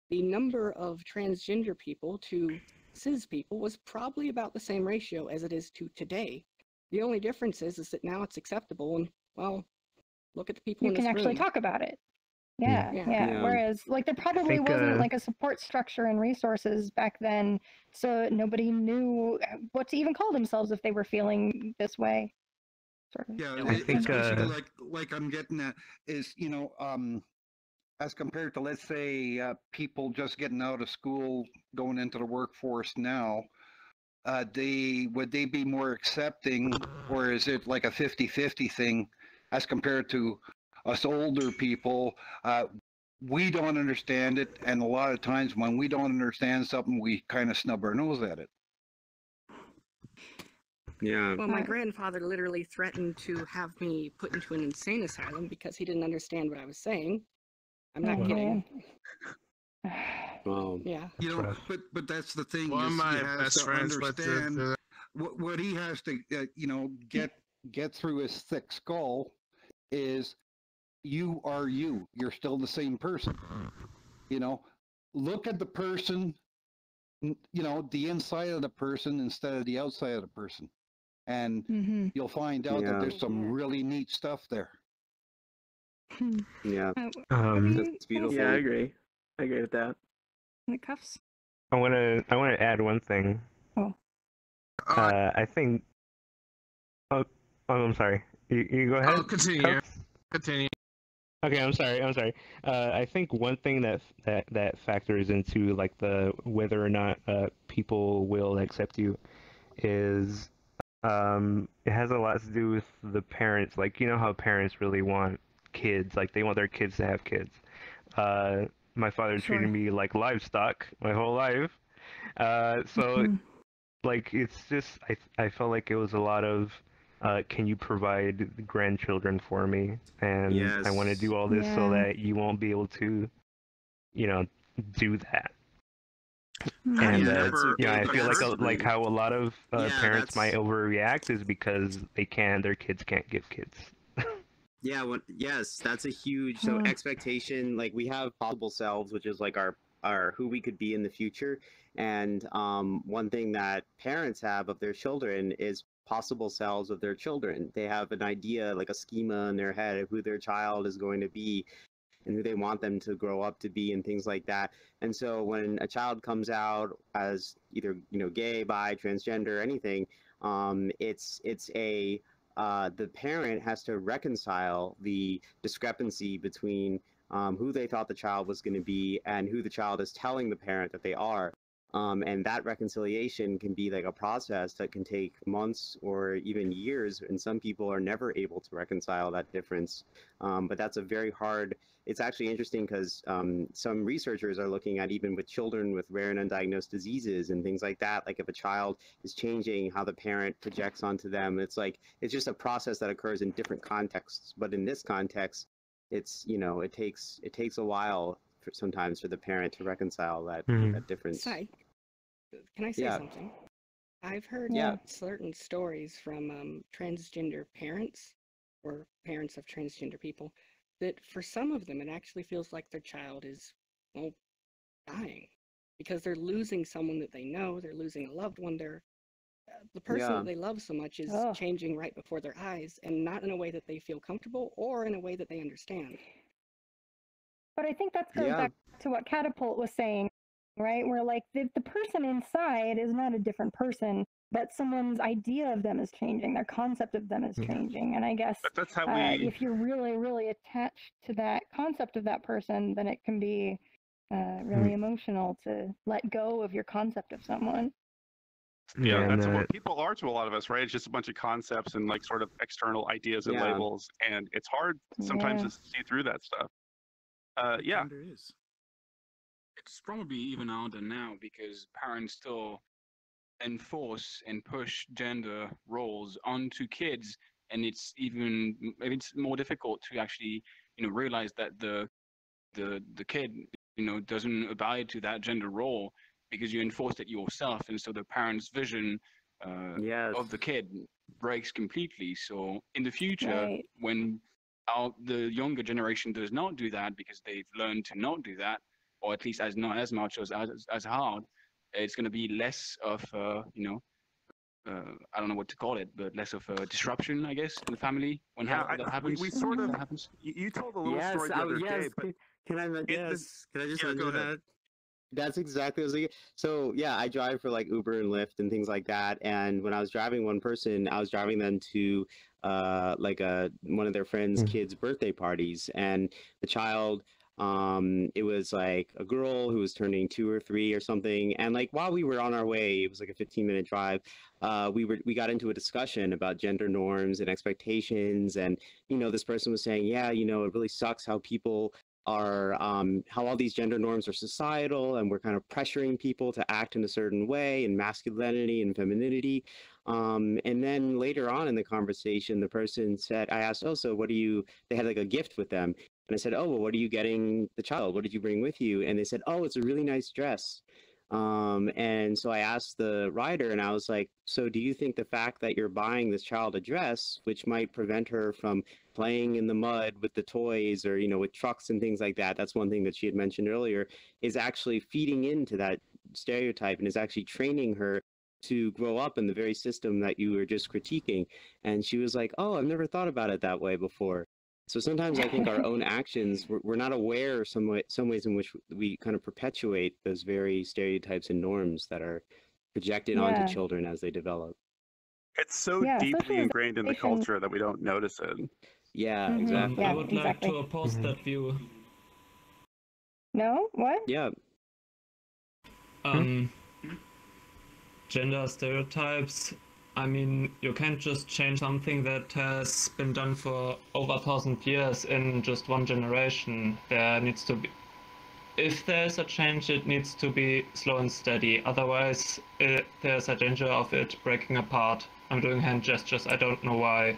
the number of transgender people to cis people was probably about the same ratio as it is to today. The only difference is that now it's acceptable, and, well, look at the people in this room. You can actually talk about it. Yeah. Whereas, like, there probably wasn't, like, a support structure and resources back then, so nobody knew what to even call themselves if they were feeling this way. Sort of. Yeah, I think like I'm getting at is, as compared to, let's say, people just getting out of school, going into the workforce now, would they be more accepting, or is it like a 50-50 thing as compared to us older people? We don't understand it, and a lot of times when we don't understand something, we kind of snub our nose at it. Yeah. Well, my grandfather literally threatened to have me put into an insane asylum because he didn't understand what I was saying. I'm not kidding. Yeah. You know, but that's the thing. One of is my he has best to friends went through understand what he has to, you know, get through his thick skull is you are you. You're still the same person. You know, look at the person, you know, the inside of the person instead of the outside of the person. And you'll find out that there's some really neat stuff there. Yeah. That's beautiful. Yeah, I agree. I agree with that. The cuffs. I wanna add one thing. Oh. I think. Oh, I'm sorry. You go ahead. Oh, continue. Cups? Continue. Okay, I'm sorry. I think one thing that factors into like the whether or not people will accept you is it has a lot to do with the parents. Like, you know how parents really want kids, like they want their kids to have kids. My father treated me like livestock my whole life. So like it's just I felt like it was a lot of can you provide grandchildren for me? And I want to do all this so that you won't be able to, you know, do that. And I feel like how a lot of parents might overreact is because their kids can't give kids. Yeah, yes, that's a huge expectation. Like we have possible selves, which is like our who we could be in the future. And one thing that parents have of their children is possible selves of their children. They have an idea, like a schema in their head of who their child is going to be and who they want them to grow up to be and things like that. And so when a child comes out as either, you know, gay, bi, transgender, anything, the parent has to reconcile the discrepancy between who they thought the child was going to be and who the child is telling the parent that they are. And that reconciliation can be like a process that can take months or even years, and some people are never able to reconcile that difference. But that's a very hard. It's actually interesting because some researchers are looking at even with children with rare and undiagnosed diseases and things like that. Like if a child is changing how the parent projects onto them, it's just a process that occurs in different contexts. But in this context, it's, you know, it takes a while sometimes for the parent to reconcile that difference. Psych. Can I say something? I've heard certain stories from transgender parents or parents of transgender people that for some of them it actually feels like their child is, well, dying because they're losing someone that they know, they're losing a loved one, the person that they love so much is changing right before their eyes, and not in a way that they feel comfortable or in a way that they understand. But I think that goes back to what Catapult was saying, right? Where like the person inside is not a different person, but someone's idea of them is changing, their concept of them is changing. And I guess that's how if you're really, really attached to that concept of that person, then it can be really emotional to let go of your concept of someone. Yeah, that's what people are to a lot of us, right? It's just a bunch of concepts and like sort of external ideas and labels, and it's hard sometimes to see through that stuff. It's probably even harder now because parents still enforce and push gender roles onto kids, and it's more difficult to actually, you know, realize that the kid, you know, doesn't abide to that gender role because you enforced it yourself, and so the parent's vision of the kid breaks completely. So in the future, when the younger generation does not do that because they've learned to not do that, or at least not as much as hard, it's going to be less of I don't know what to call it, but less of a disruption, I guess, in the family when that happens. We sort of happens. You told a little story the other day, but can I just mention that? That's exactly what I was thinking. So yeah, I drive for like Uber and Lyft and things like that. And when I was driving one person, I was driving them to one of their friends' kids' birthday parties, and the child It was like a girl who was turning 2 or 3 or something, and like while we were on our way, it was like a 15-minute drive. We got into a discussion about gender norms and expectations, and this person was saying, yeah, it really sucks how people are how all these gender norms are societal, and we're kind of pressuring people to act in a certain way, and masculinity and femininity. And then later on in the conversation, the person said, I asked, oh, so what do you, they had like a gift with them. And I said, oh, well, what are you getting the child? What did you bring with you? And they said, oh, it's a really nice dress. And so I asked the writer, and I was like, so do you think the fact that you're buying this child a dress, which might prevent her from playing in the mud with the toys or, with trucks and things like that, that's one thing that she had mentioned earlier, is actually feeding into that stereotype and is actually training her to grow up in the very system that you were just critiquing? And she was like, oh, I've never thought about it that way before. So sometimes I think our own actions, we're not aware of some ways in which we kind of perpetuate those very stereotypes and norms that are projected onto children as they develop. It's so deeply ingrained in the culture that we don't notice it. Yeah, exactly. I would like to oppose that view. No? What? Yeah. Gender stereotypes. I mean, you can't just change something that has been done for over 1,000 years in just one generation. There needs to be, if there's a change, it needs to be slow and steady. Otherwise, there's a danger of it breaking apart. I'm doing hand gestures. I don't know why.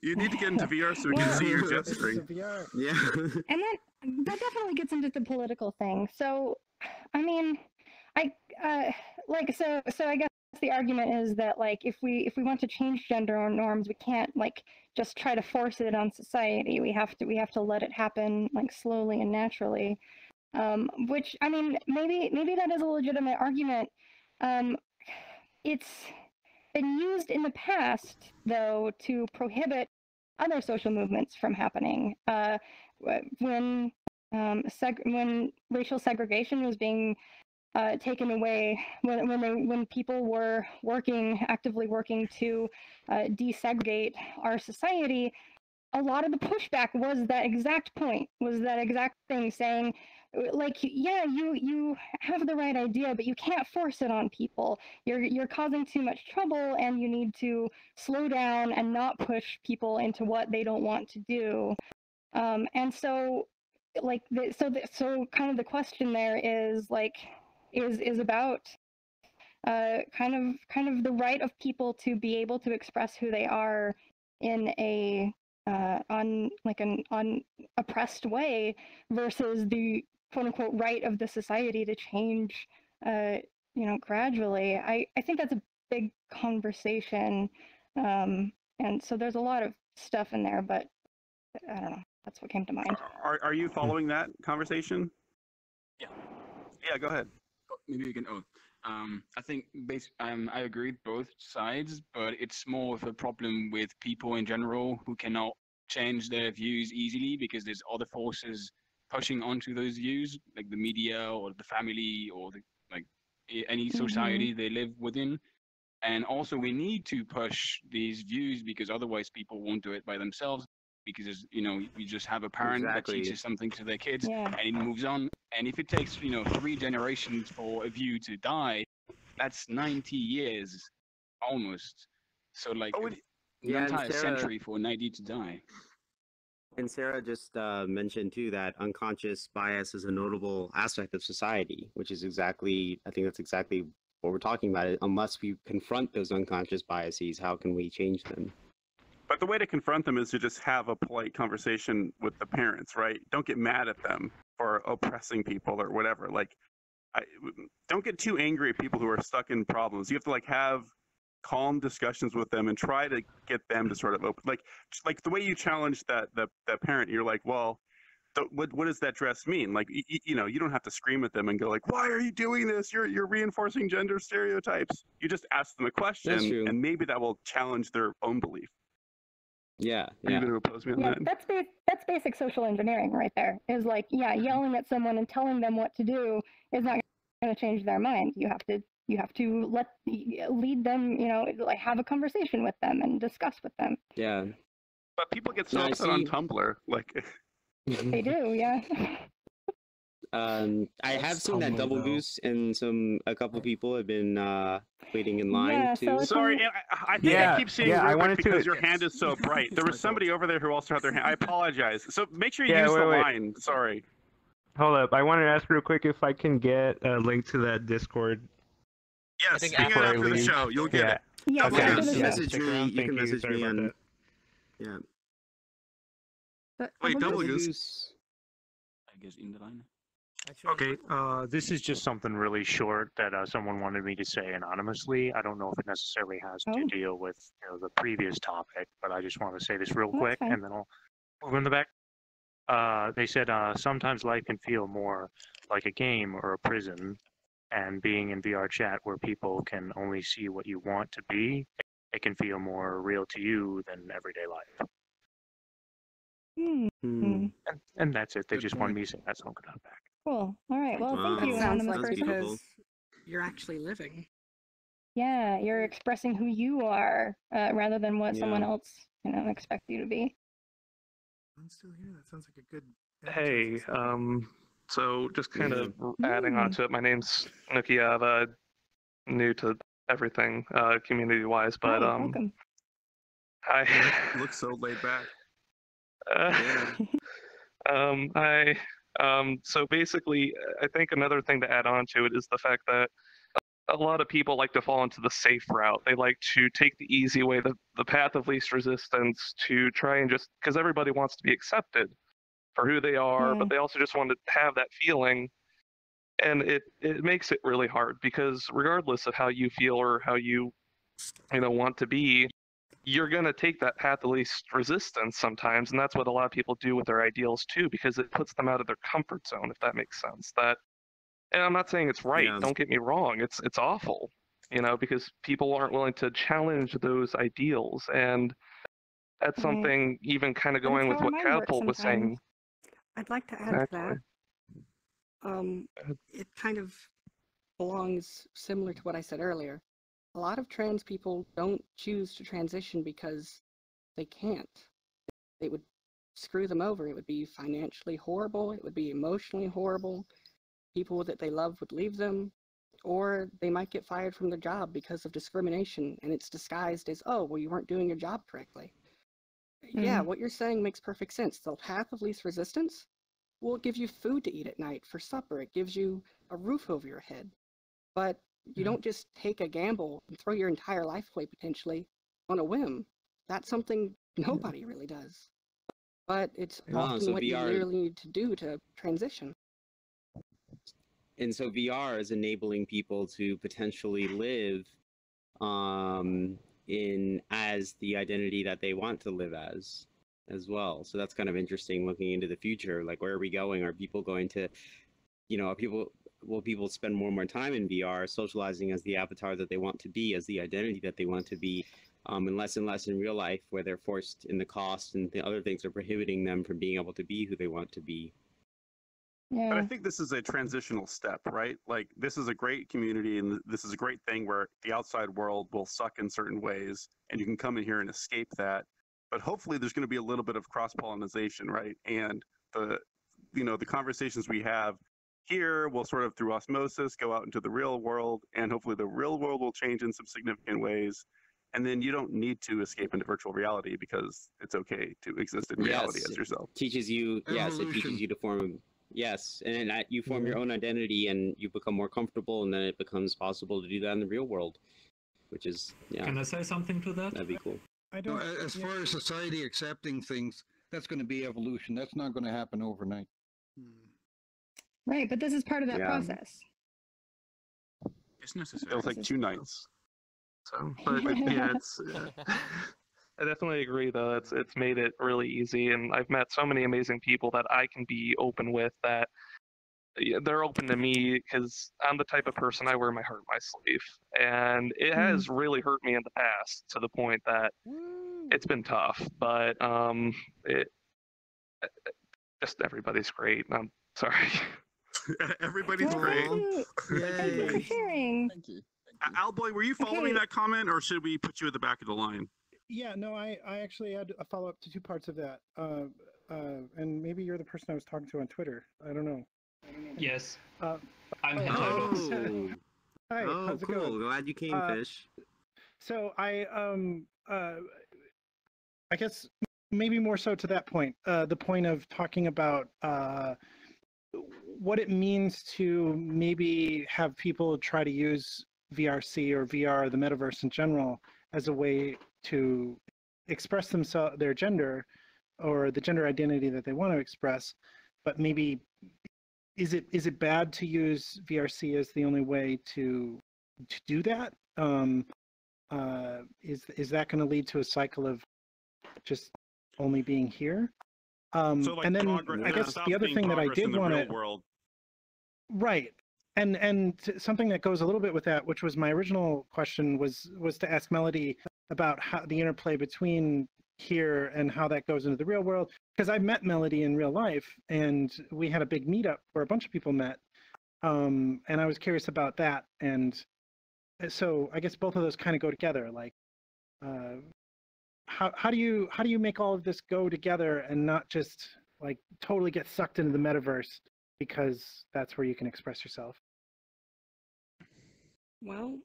You need to get into VR so we can see your gesturing. Yeah. And that definitely gets into the political thing. So, I mean, I guess the argument is that like if we want to change gender norms, we can't like just try to force it on society. We have to let it happen like slowly and naturally. Which, I mean, maybe that is a legitimate argument. It's been used in the past, though, to prohibit other social movements from happening. When racial segregation was being taken away, when people were actively working to desegregate our society, a lot of the pushback was that exact point, was that exact thing, saying, like, yeah, you have the right idea, but you can't force it on people. You're causing too much trouble, and you need to slow down and not push people into what they don't want to do. And so, like, so kind of the question there is like, is about kind of the right of people to be able to express who they are in a on an oppressed way, versus the quote unquote right of the society to change gradually. I think that's a big conversation, and so there's a lot of stuff in there, but I don't know, that's what came to mind. Are you following that conversation? Yeah. Yeah, go ahead. Maybe we can. I think I agree with both sides, but it's more of a problem with people in general who cannot change their views easily because there's other forces pushing onto those views, like the media or the family or any society they live within. And also, we need to push these views because otherwise people won't do it by themselves. Because you just have a parent that teaches something to their kids, and it moves on. And if it takes 3 generations for a view to die, that's 90 years almost. So like an entire century for an idea to die. And Sarah just mentioned too that unconscious bias is a notable aspect of society, which is exactly, I think that's exactly what we're talking about. Unless we confront those unconscious biases, how can we change them? But the way to confront them is to just have a polite conversation with the parents, right? Don't get mad at them for oppressing people or whatever. Like, don't get too angry at people who are stuck in problems. You have to have calm discussions with them and try to get them to sort of open, like the way you challenge that parent. You're like, well, what does that dress mean? Like, you don't have to scream at them and go like, why are you doing this? You're reinforcing gender stereotypes. You just ask them a question, and maybe that will challenge their own belief. Yeah. Are you going to oppose me on that? That's basic social engineering right there. Is like, yelling at someone and telling them what to do is not going to change their mind. You have to lead them, have a conversation with them and discuss with them. Yeah. But people get so upset on Tumblr, like. They do, yeah. I have seen that double goose, and a couple people have been waiting in line Yeah, too. so it's Sorry, I think I keep seeing I Rubik wanted because to. your hand is so bright. There was somebody over there who also had their hand. I apologize. So make sure you Yeah, use the wait. line. Sorry. Hold up, I wanted to ask real quick if I can get a link to that Discord. Yes, think hang it after I after the leave. show. You'll get it. Yeah, Okay, after you the can show. message Stick me. around. You Thank can message Sorry me about on. that. Yeah. Wait, double goose? goose. I guess in the line. Okay, this is just something really short that someone wanted me to say anonymously. I don't know if it necessarily has to deal with the previous topic, but I just want to say this real quick, fine. and then I'll move in the back. They said sometimes life can feel more like a game or a prison, and being in VRchat where people can only see what you want to be, it can feel more real to you than everyday life. And that's it. They just wanted me to say that, so I'm gonna back. Cool. All right. Well, thank you, That sounds anonymous like person. because you're actually living. Yeah, you're expressing who you are rather than what someone Yeah. else expect you to be. I'm still here. That sounds like a good. Hey, so just kind of adding on to it, my name's Nukiava, new to everything community-wise, but Hi, welcome. I Looks so laid back. So basically, I think another thing to add on to it is the fact that a lot of people like to fall into the safe route. They like to take the easy way, the path of least resistance, to try and just, because everybody wants to be accepted for who they are, but they also just want to have that feeling. And it makes it really hard, because regardless of how you feel or how you want to be, you're going to take that path of least resistance sometimes, and that's what a lot of people do with their ideals too, because it puts them out of their comfort zone, if that makes sense. And I'm not saying it's right, don't get me wrong, it's awful, because people aren't willing to challenge those ideals, and that's something even kind of And going that's with how what our mind works Catapult was saying. sometimes. I'd like to add to that. It kind of belongs similar to what I said earlier. A lot of trans people don't choose to transition because they can't. It would screw them over. It would be financially horrible. It would be emotionally horrible. People that they love would leave them, or they might get fired from their job because of discrimination, and it's disguised as, oh, well, you weren't doing your job correctly. Yeah, what you're saying makes perfect sense. The path of least resistance will give you food to eat at night for supper. It gives you a roof over your head. But you don't just take a gamble and throw your entire life away potentially on a whim. That's something nobody really does. But it's often what you literally need to do to transition. And so VR is enabling people to potentially live in as the identity that they want to live as well. So that's kind of interesting, looking into the future. Like, where are we going? Are people going to, will people spend more and more time in VR, socializing as the avatar that they want to be, as the identity that they want to be, and less in real life, where they're forced in the cost and the other things are prohibiting them from being able to be who they want to be. Yeah. But I think this is a transitional step, right? Like, this is a great community, and this is a great thing where the outside world will suck in certain ways, and you can come in here and escape that. But hopefully there's going to be a little bit of cross-pollination, right? And the conversations we have here will sort of, through osmosis, go out into the real world, and hopefully the real world will change in some significant ways. And then you don't need to escape into virtual reality, because it's okay to exist in reality as yourself. Teaches you, yes, it teaches you to form. Yes, and then you form your own identity, and you become more comfortable, and then it becomes possible to do that in the real world, which is, Can I say something to that? That'd be cool. I don't. As far as society accepting things, that's going to be evolution. That's not going to happen overnight. Right, but this is part of that process. It's necessary. It'll take 2 nights. So, but yeah, I definitely agree, though. It's made it really easy, and I've met so many amazing people that I can be open with, that they're open to me, because I'm the type of person, I wear my heart on my sleeve, and it has really hurt me in the past, to the point that it's been tough. But just everybody's great. I'm sorry. Everybody's great. Thank you for sharing. Thank you. Alboy, were you following that comment, or should we put you at the back of the line? Yeah, no, I actually had a follow-up to 2 parts of that. and maybe you're the person I was talking to on Twitter. I don't know. Yes. Uh, I'm oh, Entitled. Oh, Hi, oh, how's it cool. going? Glad you came, Fish. So I guess maybe more so to that point, the point of talking about what it means to maybe have people try to use VRC or VR, the metaverse in general, as a way to express themselves, their gender, or the gender identity that they want to express. But maybe is it bad to use VRC as the only way to do that? Is that going to lead to a cycle of just only being here? So like And then I there guess stops the other being thing that I progress in did the want real to world. right, and something that goes a little bit with that, which was my original question, was to ask Melody about how the interplay between here and how that goes into the real world, because I met Melody in real life and we had a big meetup where a bunch of people met, and I was curious about that. And so I guess both of those kind of go together, like how do you make all of this go together and not just like totally get sucked into the metaverse because that's where you can express yourself? Well,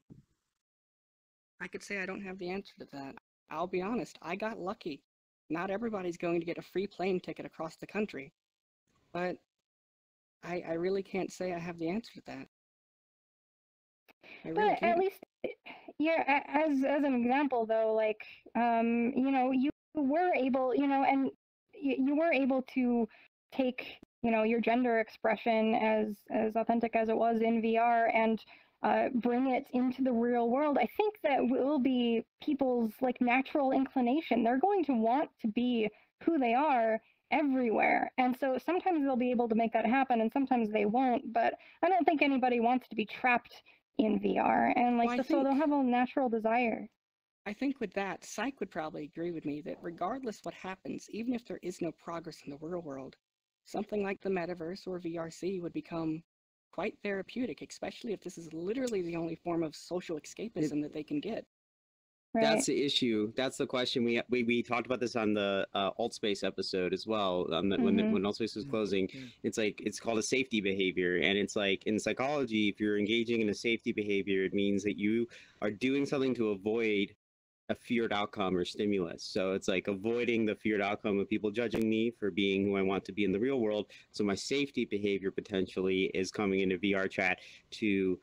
I could say I don't have the answer to that. I'll be honest, I got lucky. Not everybody's going to get a free plane ticket across the country. But I really can't say I have the answer to that. I really But can't. at least, yeah, as an example though, like, you know, you were able, you know, and you were able to take, you know, your gender expression as authentic as it was in VR and bring it into the real world. I think that will be people's like natural inclination. They're going to want to be who they are everywhere. And so sometimes they'll be able to make that happen and sometimes they won't, but I don't think anybody wants to be trapped in VR, and like Well, so they'll have a natural desire. I think with that, Psych would probably agree with me that regardless what happens, even if there is no progress in the real world, something like the metaverse or VRC would become quite therapeutic, especially if this is literally the only form of social escapism that they can get. That's the issue. That's the question. We talked about this on the alt space episode as well. When alt space was closing, it's like it's called a safety behavior, and it's like in psychology, if you're engaging in a safety behavior, it means that you are doing something to avoid a feared outcome or stimulus. So it's like avoiding the feared outcome of people judging me for being who I want to be in the real world. So my safety behavior potentially is coming into VRchat to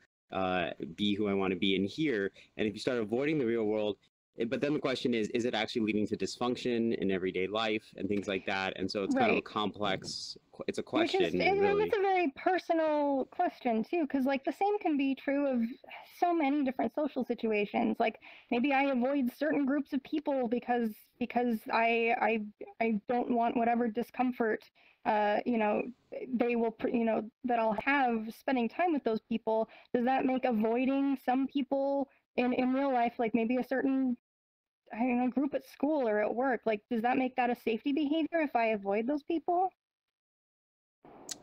be who I want to be in here. And if you start avoiding the real world, but then the question is it actually leading to dysfunction in everyday life and things like that? And so it's kind of a complex, it's a question. Which is, and really. it's a very personal question too, because like the same can be true of so many different social situations. Like maybe I avoid certain groups of people because I don't want whatever discomfort you know, they will, you know, that I'll have spending time with those people. Does that make avoiding some people in real life, like maybe a certain, I don't know, group at school or at work, like does that make that a safety behavior if I avoid those people?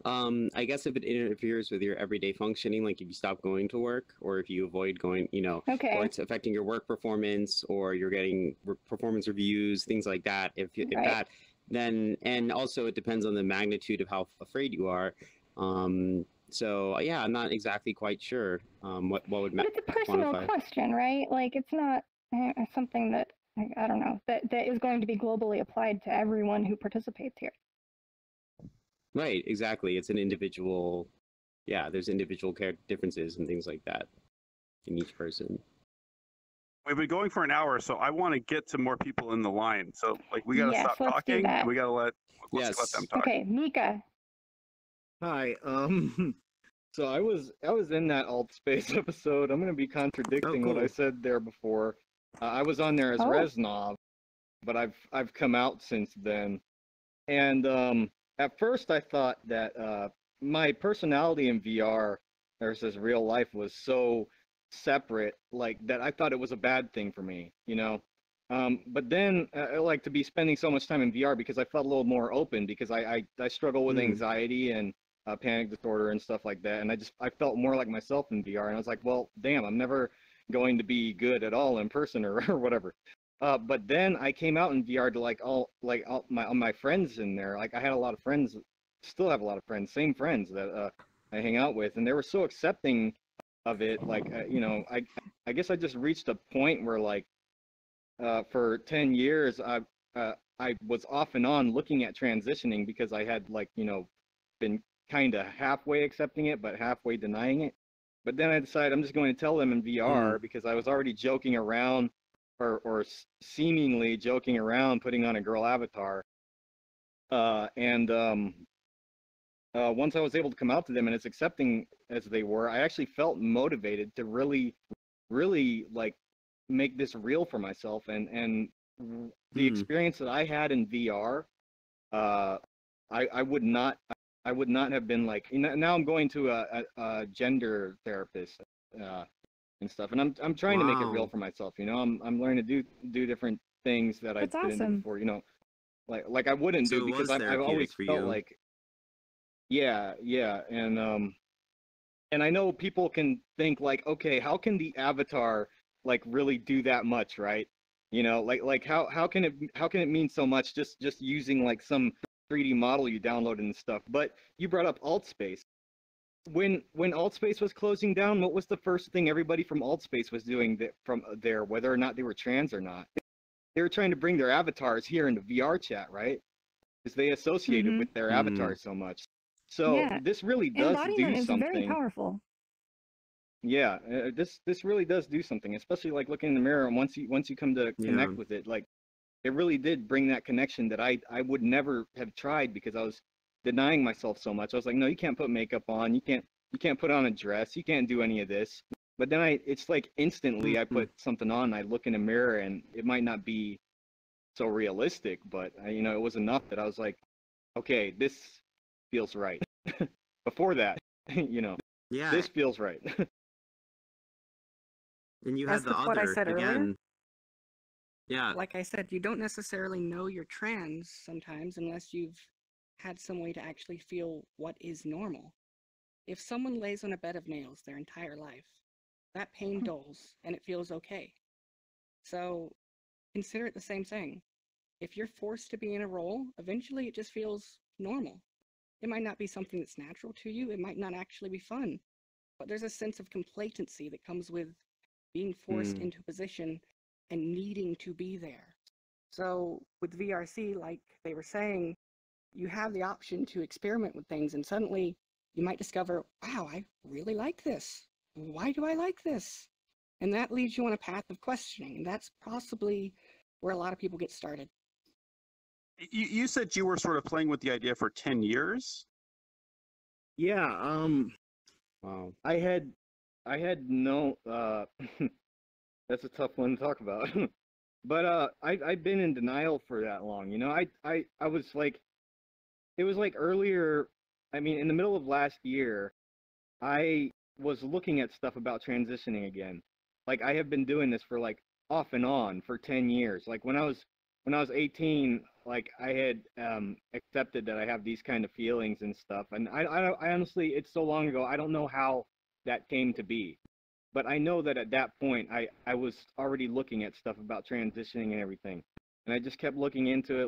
I guess if it interferes with your everyday functioning, like if you stop going to work or if you avoid going, you know, or it's affecting your work performance or you're getting performance reviews, things like that. If that, then, and also it depends on the magnitude of how afraid you are. So yeah, I'm not exactly quite sure what would But it's a personal quantify. question, right? Like it's not something that I don't know that is going to be globally applied to everyone who participates here. Right, exactly. It's an individual. Yeah, there's individual differences and things like that in each person. We've been going for an hour, so I want to get to more people in the line. So, like, we got to stop let's do talking, that. and we got to let them talk. Okay, Mika. Hi. So I was in that alt space episode. I'm going to be contradicting what I said there before. I was on there as Reznov, but I've come out since then. And at first I thought that my personality in VR versus real life was so separate, like that I thought it was a bad thing for me, you know. But then I like to be spending so much time in VR because I felt a little more open because I struggle with anxiety and panic disorder and stuff like that, and I felt more like myself in VR, and I was like, well, damn, I'm never going to be good at all in person or, or whatever. But then I came out in VR to all my friends in there. Like I had a lot of friends, still have a lot of friends, same friends that I hang out with, and they were so accepting of it. Like I guess I just reached a point where like for 10 years I was off and on looking at transitioning because I had been kind of halfway accepting it but halfway denying it. But then I decided I'm just going to tell them in VR because I was already joking around or seemingly joking around putting on a girl avatar. Once I was able to come out to them and as accepting as they were, I actually felt motivated to really like make this real for myself. And the experience that I had in VR, I would not have been like, now I'm going to a gender therapist and stuff, and I'm trying to make it real for myself. I'm learning to do different things that I didn't before. Like I wouldn't do because I've always felt like, yeah, and I know people can think like, okay, how can the avatar like really do that much, right? Like how can it mean so much just using like some 3D model you downloaded and stuff? But you brought up AltSpace. When AltSpace was closing down, what was the first thing everybody from AltSpace was doing from there, whether or not they were trans or not? They were trying to bring their avatars here into VRchat, right? Because they associated with their avatars so much. So Yeah. this really does Embodiment do is something. very powerful. Yeah, this really does do something, especially like looking in the mirror, and once you come to connect with it, like it really did bring that connection that I would never have tried because I was denying myself so much. I was like, no, you can't put makeup on, you can't put on a dress, you can't do any of this. But then it's like instantly I put something on, I look in a mirror, and it might not be so realistic, but it was enough that I was like, okay, this feels right. Before that, Yeah. this feels right. And you As had the with what I other said earlier, again. Yeah. like I said, you don't necessarily know you're trans sometimes unless you've had some way to actually feel what is normal. If someone lays on a bed of nails their entire life, that pain dulls and it feels okay. So consider it the same thing. If you're forced to be in a role, eventually it just feels normal. It might not be something that's natural to you, it might not actually be fun, but there's a sense of complacency that comes with being forced into a position and needing to be there. So with VRC, like they were saying, you have the option to experiment with things, and suddenly you might discover, wow, I really like this. Why do I like this? And that leads you on a path of questioning, and that's possibly where a lot of people get started. You said you were sort of playing with the idea for 10 years? Yeah, wow. I had no that's a tough one to talk about. But I've been in denial for that long. I was like, it was like earlier, I mean in the middle of last year, I was looking at stuff about transitioning again. Like I have been doing this for like off and on for 10 years. Like when I was 18, like I had accepted that I have these kind of feelings and stuff. And I honestly, it's so long ago, I don't know how that came to be. But I know that at that point, I was already looking at stuff about transitioning and everything. And I just kept looking into it.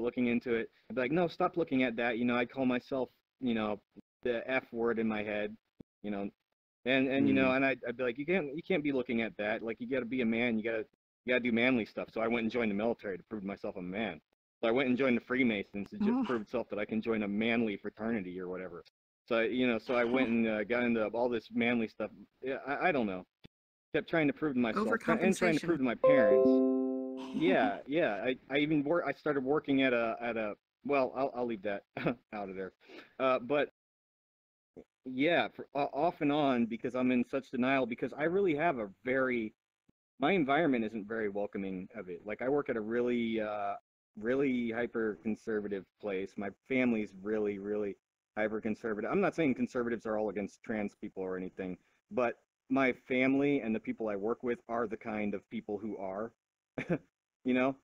I'd be like, no, stop looking at that. I'd call myself, the F word in my head, and and I'd be like, you can't be looking at that. Like, you got to be a man. You gotta do manly stuff. So I went and joined the military to prove to myself I'm a man. So I went and joined the Freemasons to just prove itself that I can join a manly fraternity or whatever. So so I went and got into all this manly stuff. Yeah, I don't know. Kept trying to prove to myself and trying to prove to my parents. Yeah. I started working at a well, I'll leave that out of there. But yeah, off and on because I'm in such denial because I really have my environment isn't very welcoming of it. Like I work at a really hyper conservative place. My family's really hyper conservative. I'm not saying conservatives are all against trans people or anything, but my family and the people I work with are the kind of people who are. I know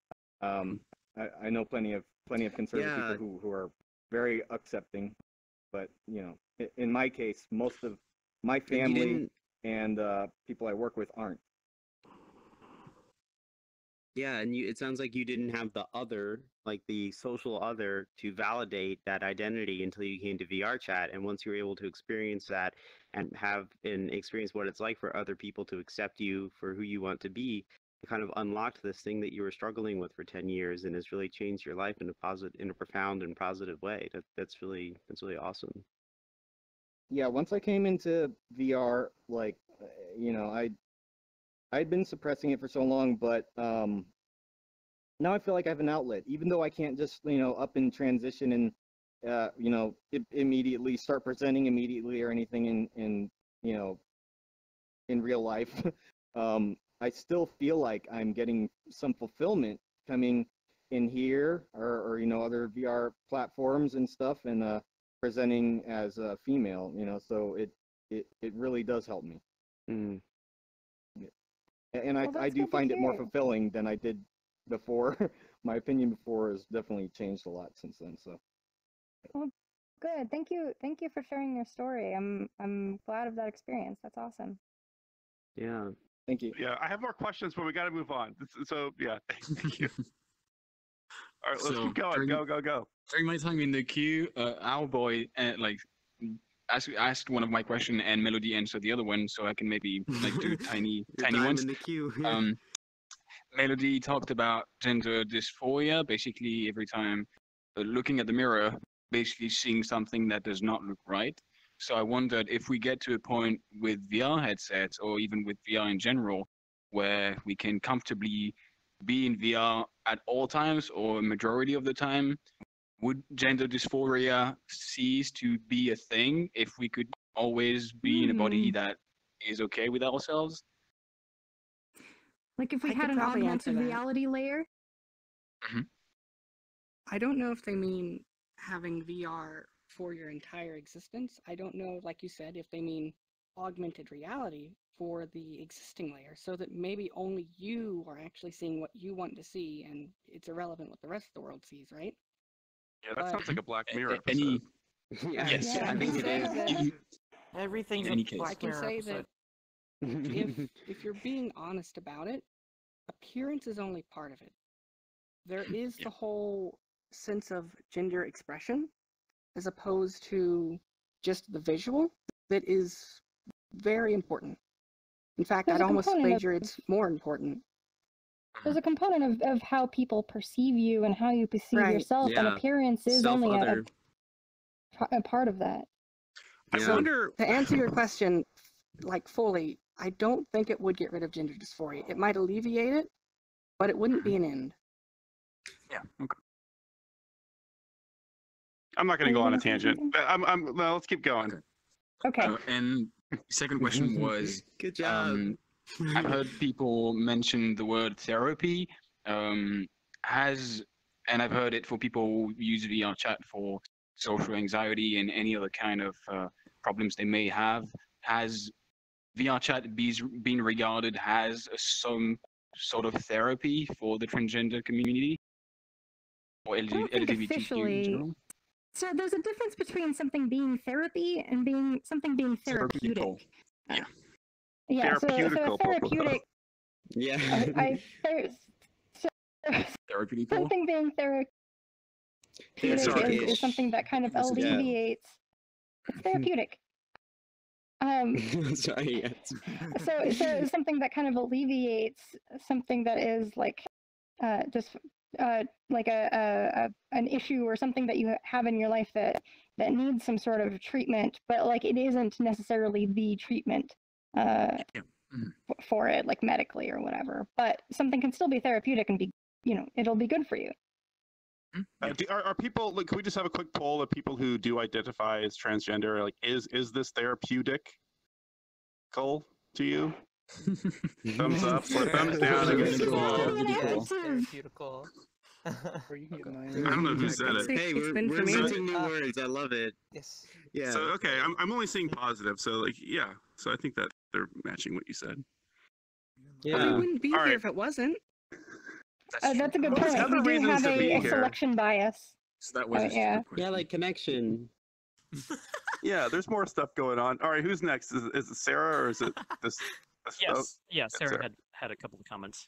plenty of conservative people who are very accepting, but in my case, most of my family and people I work with aren't. Yeah, and it sounds like you didn't have the other, like the social other, to validate that identity until you came to VRchat. And once you were able to experience that and experience what it's like for other people to accept you for who you want to be, it kind of unlocked this thing that you were struggling with for 10 years and has really changed your life in a profound and positive way. That's really awesome. Yeah, once I came into VR, like, I'd been suppressing it for so long, but now I feel like I have an outlet, even though I can't just, up and transition and, immediately start presenting immediately or anything in real life. I still feel like I'm getting some fulfillment coming in here or other VR platforms and stuff and presenting as a female, so it really does help me. Mm. And I do find it more fulfilling than I did before. My opinion before has definitely changed a lot since then. So. Well, good. Thank you for sharing your story. I'm glad of that experience. That's awesome. Yeah. Thank you. Yeah, I have more questions, but we got to move on. So yeah, thank you. All right, let's keep going. Go. During my time in the queue, our boy asked one of my questions and Melody answered the other one, so I can maybe do tiny ones. In the queue. Yeah. Melody talked about gender dysphoria, basically every time looking at the mirror, basically seeing something that does not look right. So I wondered if we get to a point with VR headsets or even with VR in general, where we can comfortably be in VR at all times or a majority of the time, would gender dysphoria cease to be a thing if we could always be in a body that is okay with ourselves? Like if we I had could an probably answer augmented that. reality layer? I don't know if they mean having VR for your entire existence. I don't know, like you said, if they mean augmented reality for the existing layer, so that maybe only you are actually seeing what you want to see and it's irrelevant what the rest of the world sees, right? Yeah, that sounds like a Black Mirror Any episode. yes, Yeah, I think it is. Everything's In any a case. Black I can Mirror say episode. that if you're being honest about it, appearance is only part of it. There is the whole sense of gender expression as opposed to just the visual that is very important. In fact, There's I'd a almost component wager it's more important. There's a component of how people perceive you and how you perceive Right. yourself, and Yeah. appearance is only Self-other. a part of that. I wonder. To answer your question, like fully, I don't think it would get rid of gender dysphoria. It might alleviate it, but it wouldn't be an end. Yeah. Okay. I'm not going to go on a tangent. No, let's keep going. Okay. And second question was, Good job. I've heard people mention the word therapy. And I've heard it for people who use VRchat for social anxiety and any other kind of problems they may have. Has VRchat been regarded as some sort of therapy for the transgender community or I don't think LGBTQ in officially. general? So there's a difference between something being therapy and something being therapeutic. Yeah. Yeah. So a therapeutic. Yeah. Therapeutic. Something being therapeutic is something that kind of alleviates. It's therapeutic. Sorry. Yes. So something that kind of alleviates something that is like just like an issue or something that you have in your life that needs some sort of treatment, but like it isn't necessarily the treatment for it, like medically or whatever. But something can still be therapeutic and be, it'll be good for you. Are people like? Can we just have a quick poll of people who do identify as transgender? Like, is this therapeutic? Cole, to you? Thumbs up or thumbs down? Therapeutical. I don't know who said it. Hey, we're inventing new words. I love it. Yes. Yeah. So okay, I'm only seeing positive. So like, yeah. So I think that they're matching what you said. Well, we wouldn't be here if it wasn't. That's a good point. other We do reasons have to be a here. selection bias. So that was yeah. Yeah, like connection. Yeah, there's more stuff going on. All right, who's next? Is it Sarah or is it this Yes. Yeah, Sarah had a couple of comments.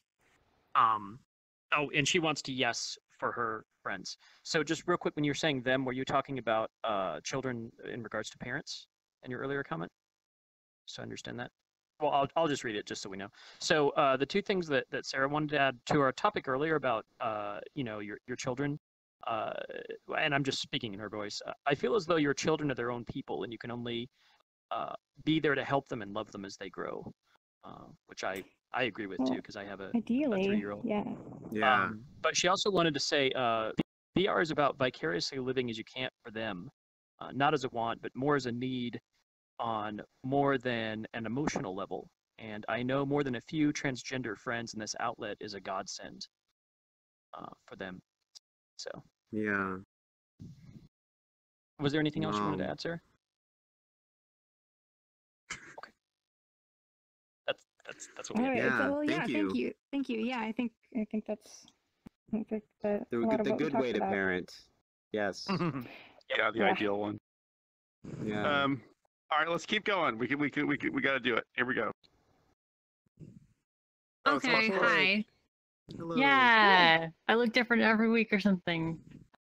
Oh, and she wants to yes for her friends. So just real quick, when you're saying them, were you talking about children in regards to parents in your earlier comment? So I understand that. Well, I'll just read it just so we know. So the two things that Sarah wanted to add to our topic earlier about your children, and I'm just speaking in her voice. I feel as though your children are their own people, and you can only be there to help them and love them as they grow, which I agree with too, because I have a Ideally, 3-year-old. yeah. Yeah. But she also wanted to say VR is about vicariously living as you can't for them, not as a want, but more as a need on more than an emotional level. And I know more than a few transgender friends, and this outlet is a godsend for them. So. Yeah. Was there anything else you wanted to add, Sarah? Okay. That's what we had. Yeah, Well, yeah, thank you. thank you. Yeah, I think that's a The lot of the what we good talked way to about. parent. Yes. Yeah, the Yeah. ideal one. Yeah. All right, let's keep going. We got to do it. Here we go. Oh, it's Okay, Lashore. hi. Hello. Yeah, I look different every week or something.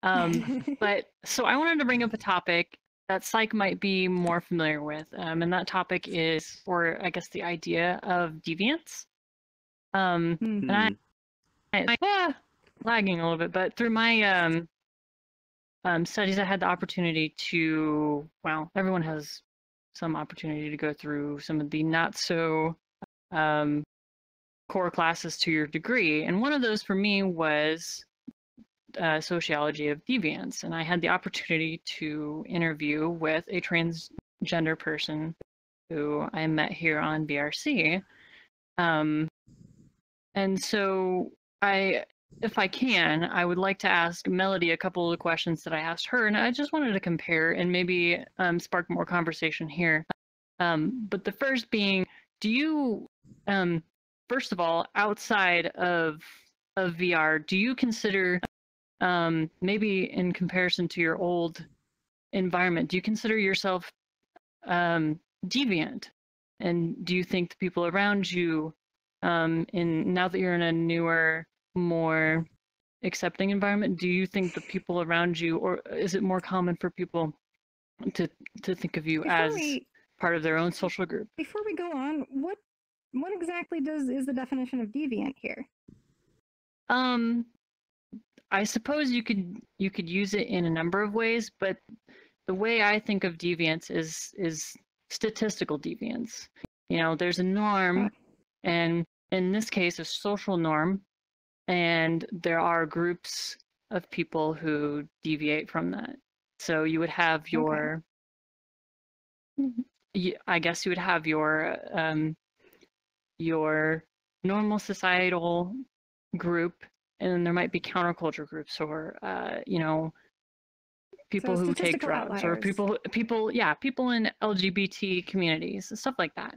But so I wanted to bring up a topic that Psych might be more familiar with, and that topic is, or I guess the idea of deviance. And I lagging a little bit, but through my studies, I had the opportunity to, well, everyone has some opportunity to go through some of the not so core classes to your degree. And one of those for me was Sociology of Deviance. And I had the opportunity to interview with a transgender person who I met here on VRC. And so if I can, I would like to ask Melody a couple of questions that I asked her, and I just wanted to compare and maybe spark more conversation here. But the first being, do you, first of all, outside of VR, do you consider, maybe in comparison to your old environment, do you consider yourself deviant? And do you think the people around you, now that you're in a newer, more accepting environment, do you think the people around you, or is it more common for people to think of you as part of their own social group? Before we go on, what exactly is the definition of deviant here? I suppose you could use it in a number of ways, but the way I think of deviance is statistical deviance. You know, there's a norm, and in this case, a social norm, and there are groups of people who deviate from that. So you would have your, I guess you would have your normal societal group, and then there might be counterculture groups, or people who take drugs, or people in LGBT communities and stuff like that.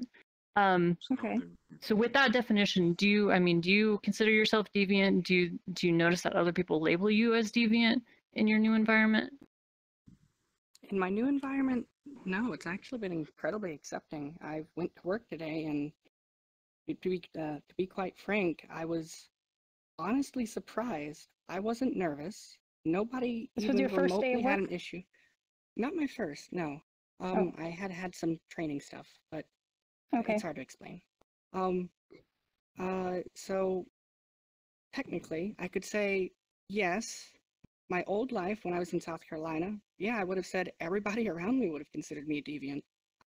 Okay. So with that definition, do you consider yourself deviant? Do you notice that other people label you as deviant in your new environment? In my new environment, no, it's actually been incredibly accepting. I went to work today, and to be quite frank, I was honestly surprised. I wasn't nervous. Nobody This even was your first day remotely of had work? an issue. Not my first, no. I had some training stuff, but Okay. it's hard to explain. So technically, I could say yes. My old life, when I was in South Carolina, yeah, I would have said everybody around me would have considered me a deviant.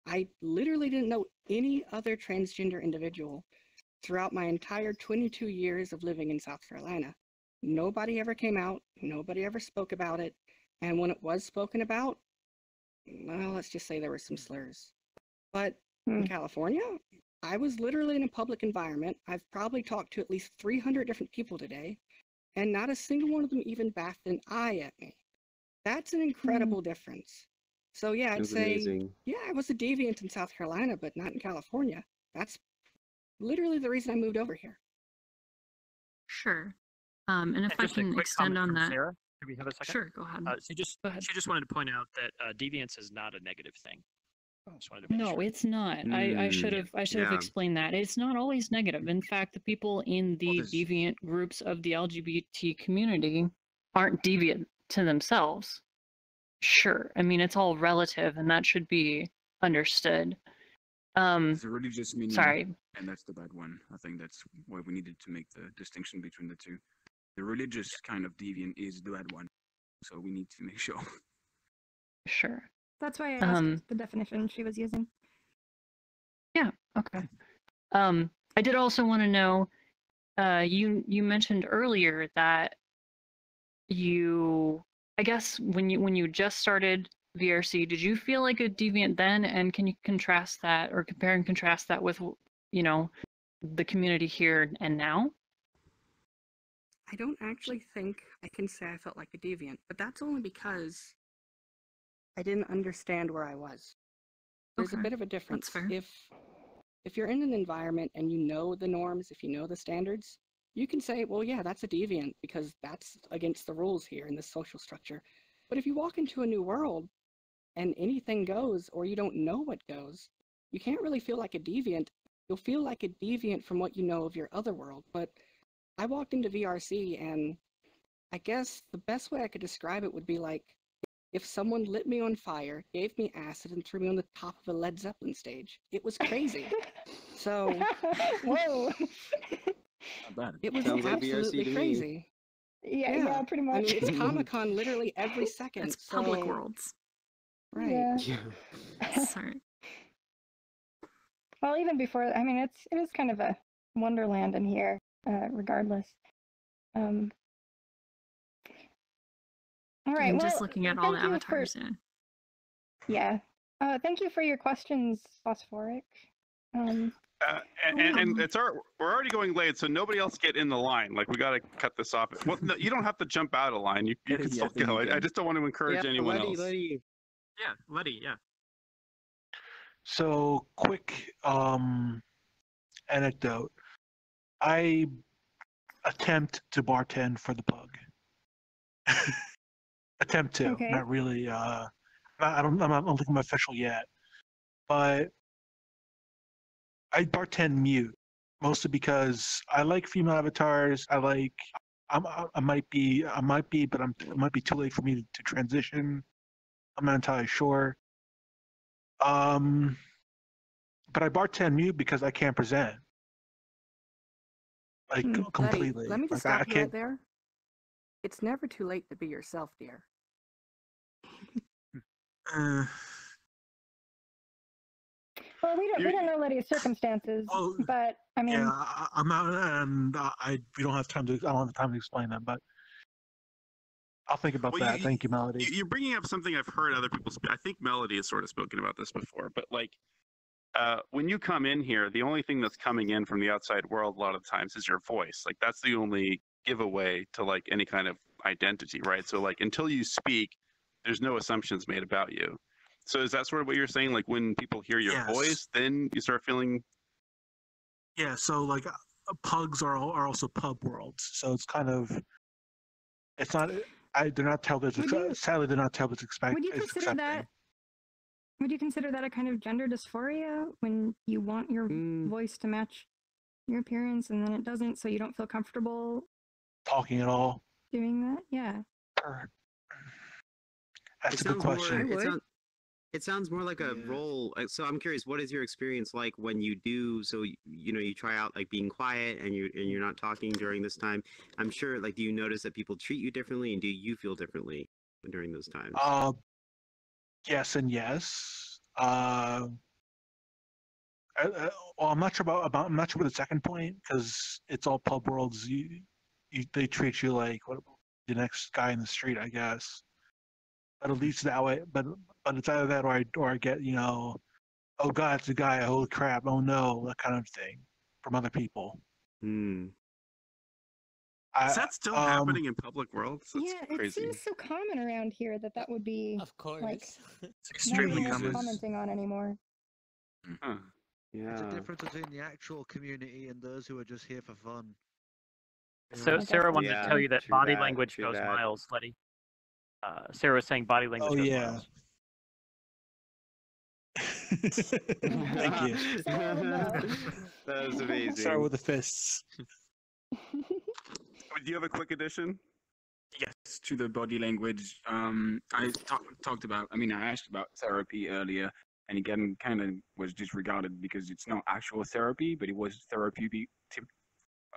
I literally didn't know any other transgender individual throughout my entire 22 years of living in South Carolina. Nobody ever came out, nobody ever spoke about it, and when it was spoken about, well, let's just say there were some slurs. But in California, I was literally in a public environment. I've probably talked to at least 300 different people today, and not a single one of them even bathed an eye at me. That's an incredible difference. So yeah, I'd That's say, amazing. yeah, I was a deviant in South Carolina, but not in California. That's literally the reason I moved over here. Sure. And if I just a can quick extend comment on from that. Sarah. Do we have a second? Sure, go ahead. She just wanted to point out that deviance is not a negative thing. Just wanted to make No, sure. it's not. I should have yeah. explained that. It's not always negative. In fact, the people in the deviant groups of the LGBT community aren't deviant to themselves. Sure. I mean, it's all relative, and that should be understood. It's a religious meaning. Sorry. And that's the bad one. I think that's why we needed to make the distinction between the two. The religious kind of deviant is the bad one. So we need to make sure. Sure. That's why I asked the definition she was using. Yeah. Okay. I did also want to know. You mentioned earlier that I guess when you just started VRC, did you feel like a deviant then? And can you contrast that or compare and contrast that with, the community here and now? I don't actually think I can say I felt like a deviant, but that's only because I didn't understand where I was. There's a bit of a difference. If you're in an environment and you know the norms, if you know the standards, you can say, well, yeah, that's a deviant because that's against the rules here in this social structure. But if you walk into a new world and anything goes or you don't know what goes, you can't really feel like a deviant. You'll feel like a deviant from what you know of your other world. But I walked into VRC and I guess the best way I could describe it would be like if someone lit me on fire, gave me acid, and threw me on the top of a Led Zeppelin stage. It was crazy. So, whoa. It was Sounds like VRC absolutely to me. crazy. Yeah, pretty much. I mean, it's Comic-Con literally every second. It's public so- worlds. Right. Sorry. Well, even before, I mean, it is kind of a wonderland in here, regardless. All right. I'm well, just looking at all the thank you avatars. Yeah. Thank you for your questions, Phosphoric. And we're already going late, so nobody else get in the line. Like, we got to cut this off. Well, no, you don't have to jump out of line. You can still go. I just don't want to encourage anyone else. Yeah, Letty, yeah. So, quick anecdote. I attempt to bartend for the pug. Attempt to, Okay. not really. I'm not think I'm official yet, but I bartend mute mostly because I like female avatars. I might be, but it might be too late for me to transition. I'm not entirely sure. But I bartend mute because I can't present. Like completely. Let me just Like, I stop you right can't. there. It's never too late to be yourself, dear. Well, we don't know Letty's circumstances, but I mean, Yeah, I'm out, and we don't have time to. I don't have time to explain that, but I'll think about that. Thank you, Melody. You're bringing up something I've heard other people speak. I think Melody has sort of spoken about this before, but like when you come in here, the only thing that's coming in from the outside world a lot of times is your voice. Like that's the only giveaway to like any kind of identity, right? So like until you speak, there's no assumptions made about you. So is that sort of what you're saying? Like when people hear your Yes. voice, then you start feeling. Yeah, so like pugs are also pub worlds, so it's kind of. It's not. They're not tablets. Sadly, they're not tablets. would you consider that? Would you consider that a kind of gender dysphoria when you want your voice to match your appearance and then it doesn't, so you don't feel comfortable talking at all? doing that? Yeah. That's a good question. It sounds more like a role. So I'm curious, what is your experience like when you do? So you try out like being quiet and you're not talking during this time. I'm sure. Like, do you notice that people treat you differently, and do you feel differently during those times? Yes and yes. Well, I'm not sure about the second point because it's all pub worlds. They treat you like the next guy in the street, I guess. But at least that way. But it's either that or I get oh God, it's a guy. Holy crap! Oh no, that kind of thing from other people. Is that still happening in public worlds? That's Yeah, crazy. it seems so common around here that would be, of course, like, It's extremely not worth common. commenting on anymore. There's a difference between the actual community and those who are just here for fun. So Sarah wanted to tell you that body language goes miles, Letty. Sarah was saying body language goes miles. Thank you. That was amazing. Start with the fists. Do you have a quick addition? Yes, to the body language. I talked about. I mean, I asked about therapy earlier, and again, kind of was disregarded because it's not actual therapy, but it was therapeutic.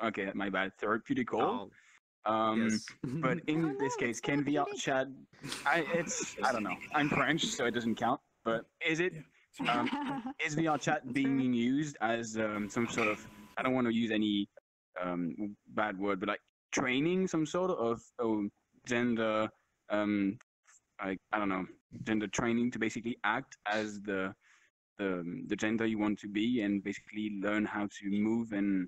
Okay, my bad. Therapeutical. Yes. But in this case, can VRchat? I don't know. I'm French, so it doesn't count. But is it? Is VRchat being used as some sort of? I don't want to use any bad word, but like training, some sort of gender, like I don't know, gender training to basically act as the gender you want to be, and basically learn how to move and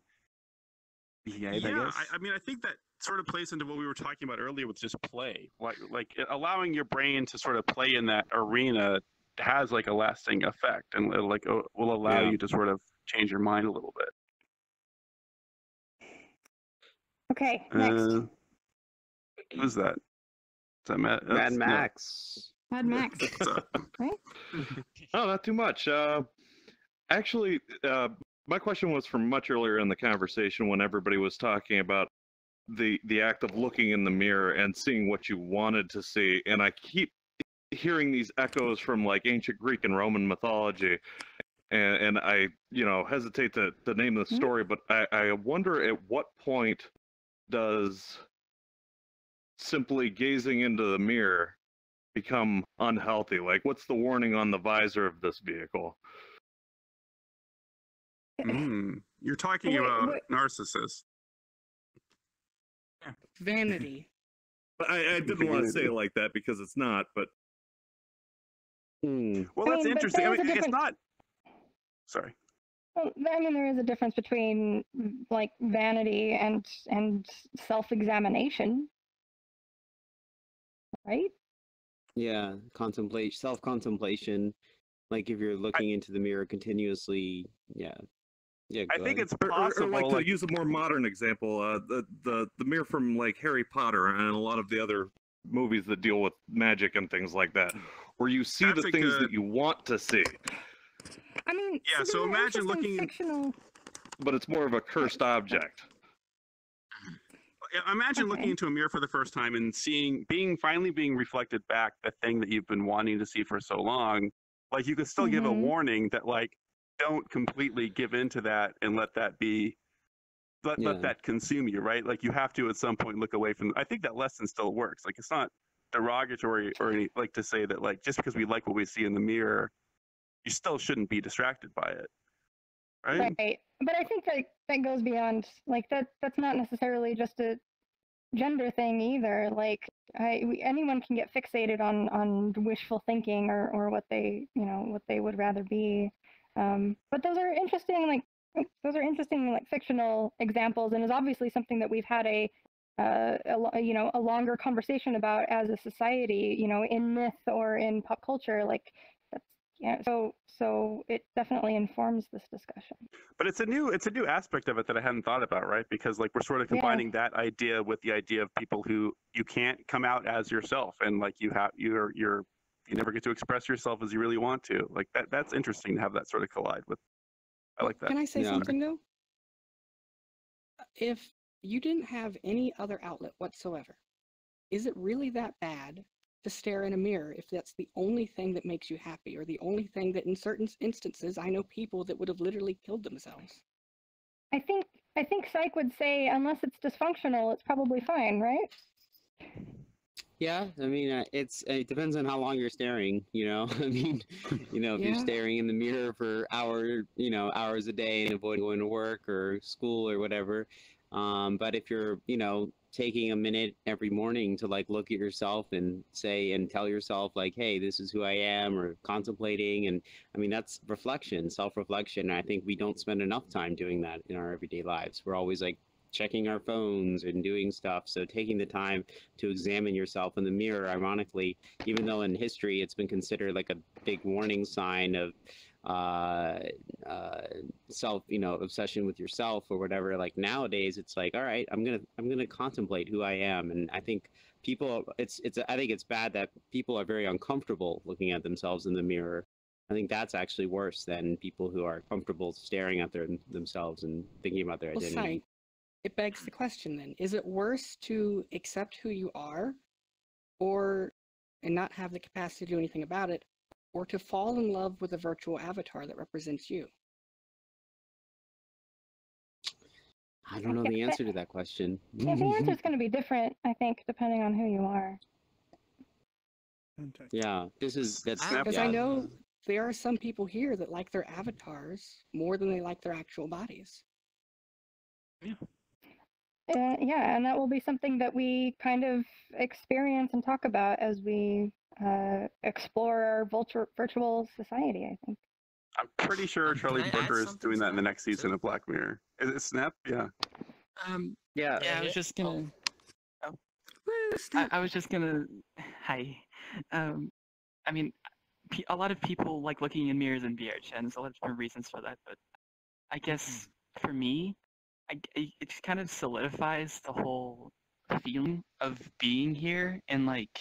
behave. I guess. I mean, I think that sort of plays into what we were talking about earlier with just play, like allowing your brain to sort of play in that arena has like a lasting effect, and like will allow you to sort of change your mind a little bit. Okay, next. Who's that? Is that Matt? Mad Max. Mad Max. Right? Oh, not too much. Actually, my question was from much earlier in the conversation when everybody was talking about the act of looking in the mirror and seeing what you wanted to see, and I keep hearing these echoes from like ancient Greek and Roman mythology, and I hesitate to name the story, but I wonder at what point does simply gazing into the mirror become unhealthy? Like, what's the warning on the visor of this vehicle? You're talking about narcissists. Vanity. But I didn't want to say it like that because it's not, but... Well, that's interesting. I mean, it's not... Sorry. Well, I mean, there is a difference between like vanity and self-examination, right? Yeah, self-contemplation. Like if you're looking into the mirror continuously, yeah. I think it's Or possible. like to use a more modern example, the mirror from like Harry Potter and a lot of the other movies that deal with magic and things like that, where you see the things that you want to see. I mean, yeah. So imagine looking. Fictional... But it's more of a cursed object. Imagine looking into a mirror for the first time and finally being reflected back the thing that you've been wanting to see for so long. Like you could still give a warning that like, don't completely give into that and let that be, let that consume you, right? Like you have to at some point look away from. I think that lesson still works. Like it's not derogatory or any, like to say that like just because we like what we see in the mirror, you still shouldn't be distracted by it, right? Right. But I think that goes beyond like that. That's not necessarily just a gender thing either. Like anyone can get fixated on wishful thinking or what they what they would rather be. But those are interesting like fictional examples, and is obviously something that we've had a longer conversation about as a society, in myth or in pop culture. Like that's so it definitely informs this discussion. But it's a new aspect of it that I hadn't thought about, right? Because like we're sort of combining that idea with the idea of people who you can't come out as yourself, and like you never get to express yourself as you really want to. Like that's interesting to have that sort of collide with. I like that. Can I say something though? If you didn't have any other outlet whatsoever, is it really that bad to stare in a mirror if that's the only thing that makes you happy, or the only thing that in certain instances I know people that would have literally killed themselves? I think Psych would say unless it's dysfunctional, it's probably fine, right? Yeah, I mean, it depends on how long you're staring, I mean, if you're staring in the mirror for hours a day and avoid going to work or school or whatever. But if you're, taking a minute every morning to like look at yourself and say and tell yourself like, hey, this is who I am, or contemplating, and I mean that's reflection, self-reflection. I think we don't spend enough time doing that in our everyday lives. We're always like checking our phones and doing stuff. So taking the time to examine yourself in the mirror, ironically, even though in history it's been considered like a big warning sign of self, obsession with yourself or whatever, like nowadays it's like, all right, I'm gonna contemplate who I am. And I think people, I think it's bad that people are very uncomfortable looking at themselves in the mirror. I think that's actually worse than people who are comfortable staring at themselves and thinking about their Well, identity. Psych, it begs the question then, is it worse to accept who you are and not have the capacity to do anything about it, or to fall in love with a virtual avatar that represents you? I don't know the answer to that question. Yeah, the answer is going to be different, I think, depending on who you are. Yeah, that's Because I know there are some people here that like their avatars more than they like their actual bodies. Yeah, and that will be something that we kind of experience and talk about as we explore our virtual society, I think. I'm pretty sure Charlie Brooker is doing that in the next season of Black Mirror. Is it Snap? Yeah. Yeah. Yeah, I was just gonna. Oh. I was just gonna. Hi. I mean, a lot of people like looking in mirrors in VRchat, and there's a lot of different reasons for that. But I guess for me, it just kind of solidifies the whole feeling of being here, and like,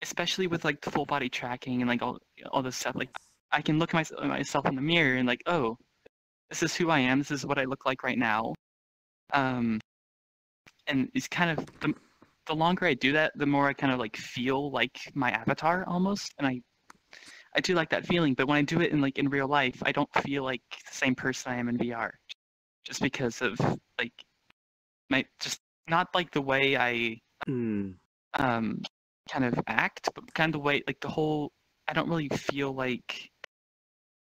especially with like the full body tracking and like all this stuff. Like, I can look at myself in the mirror and like, oh, this is who I am. This is what I look like right now. And it's kind of the longer I do that, the more I kind of like feel like my avatar almost, and I do like that feeling. But when I do it in real life, I don't feel like the same person I am in VR, just because of like just not like the way I kind of act, but kind of the way like the whole. I don't really feel like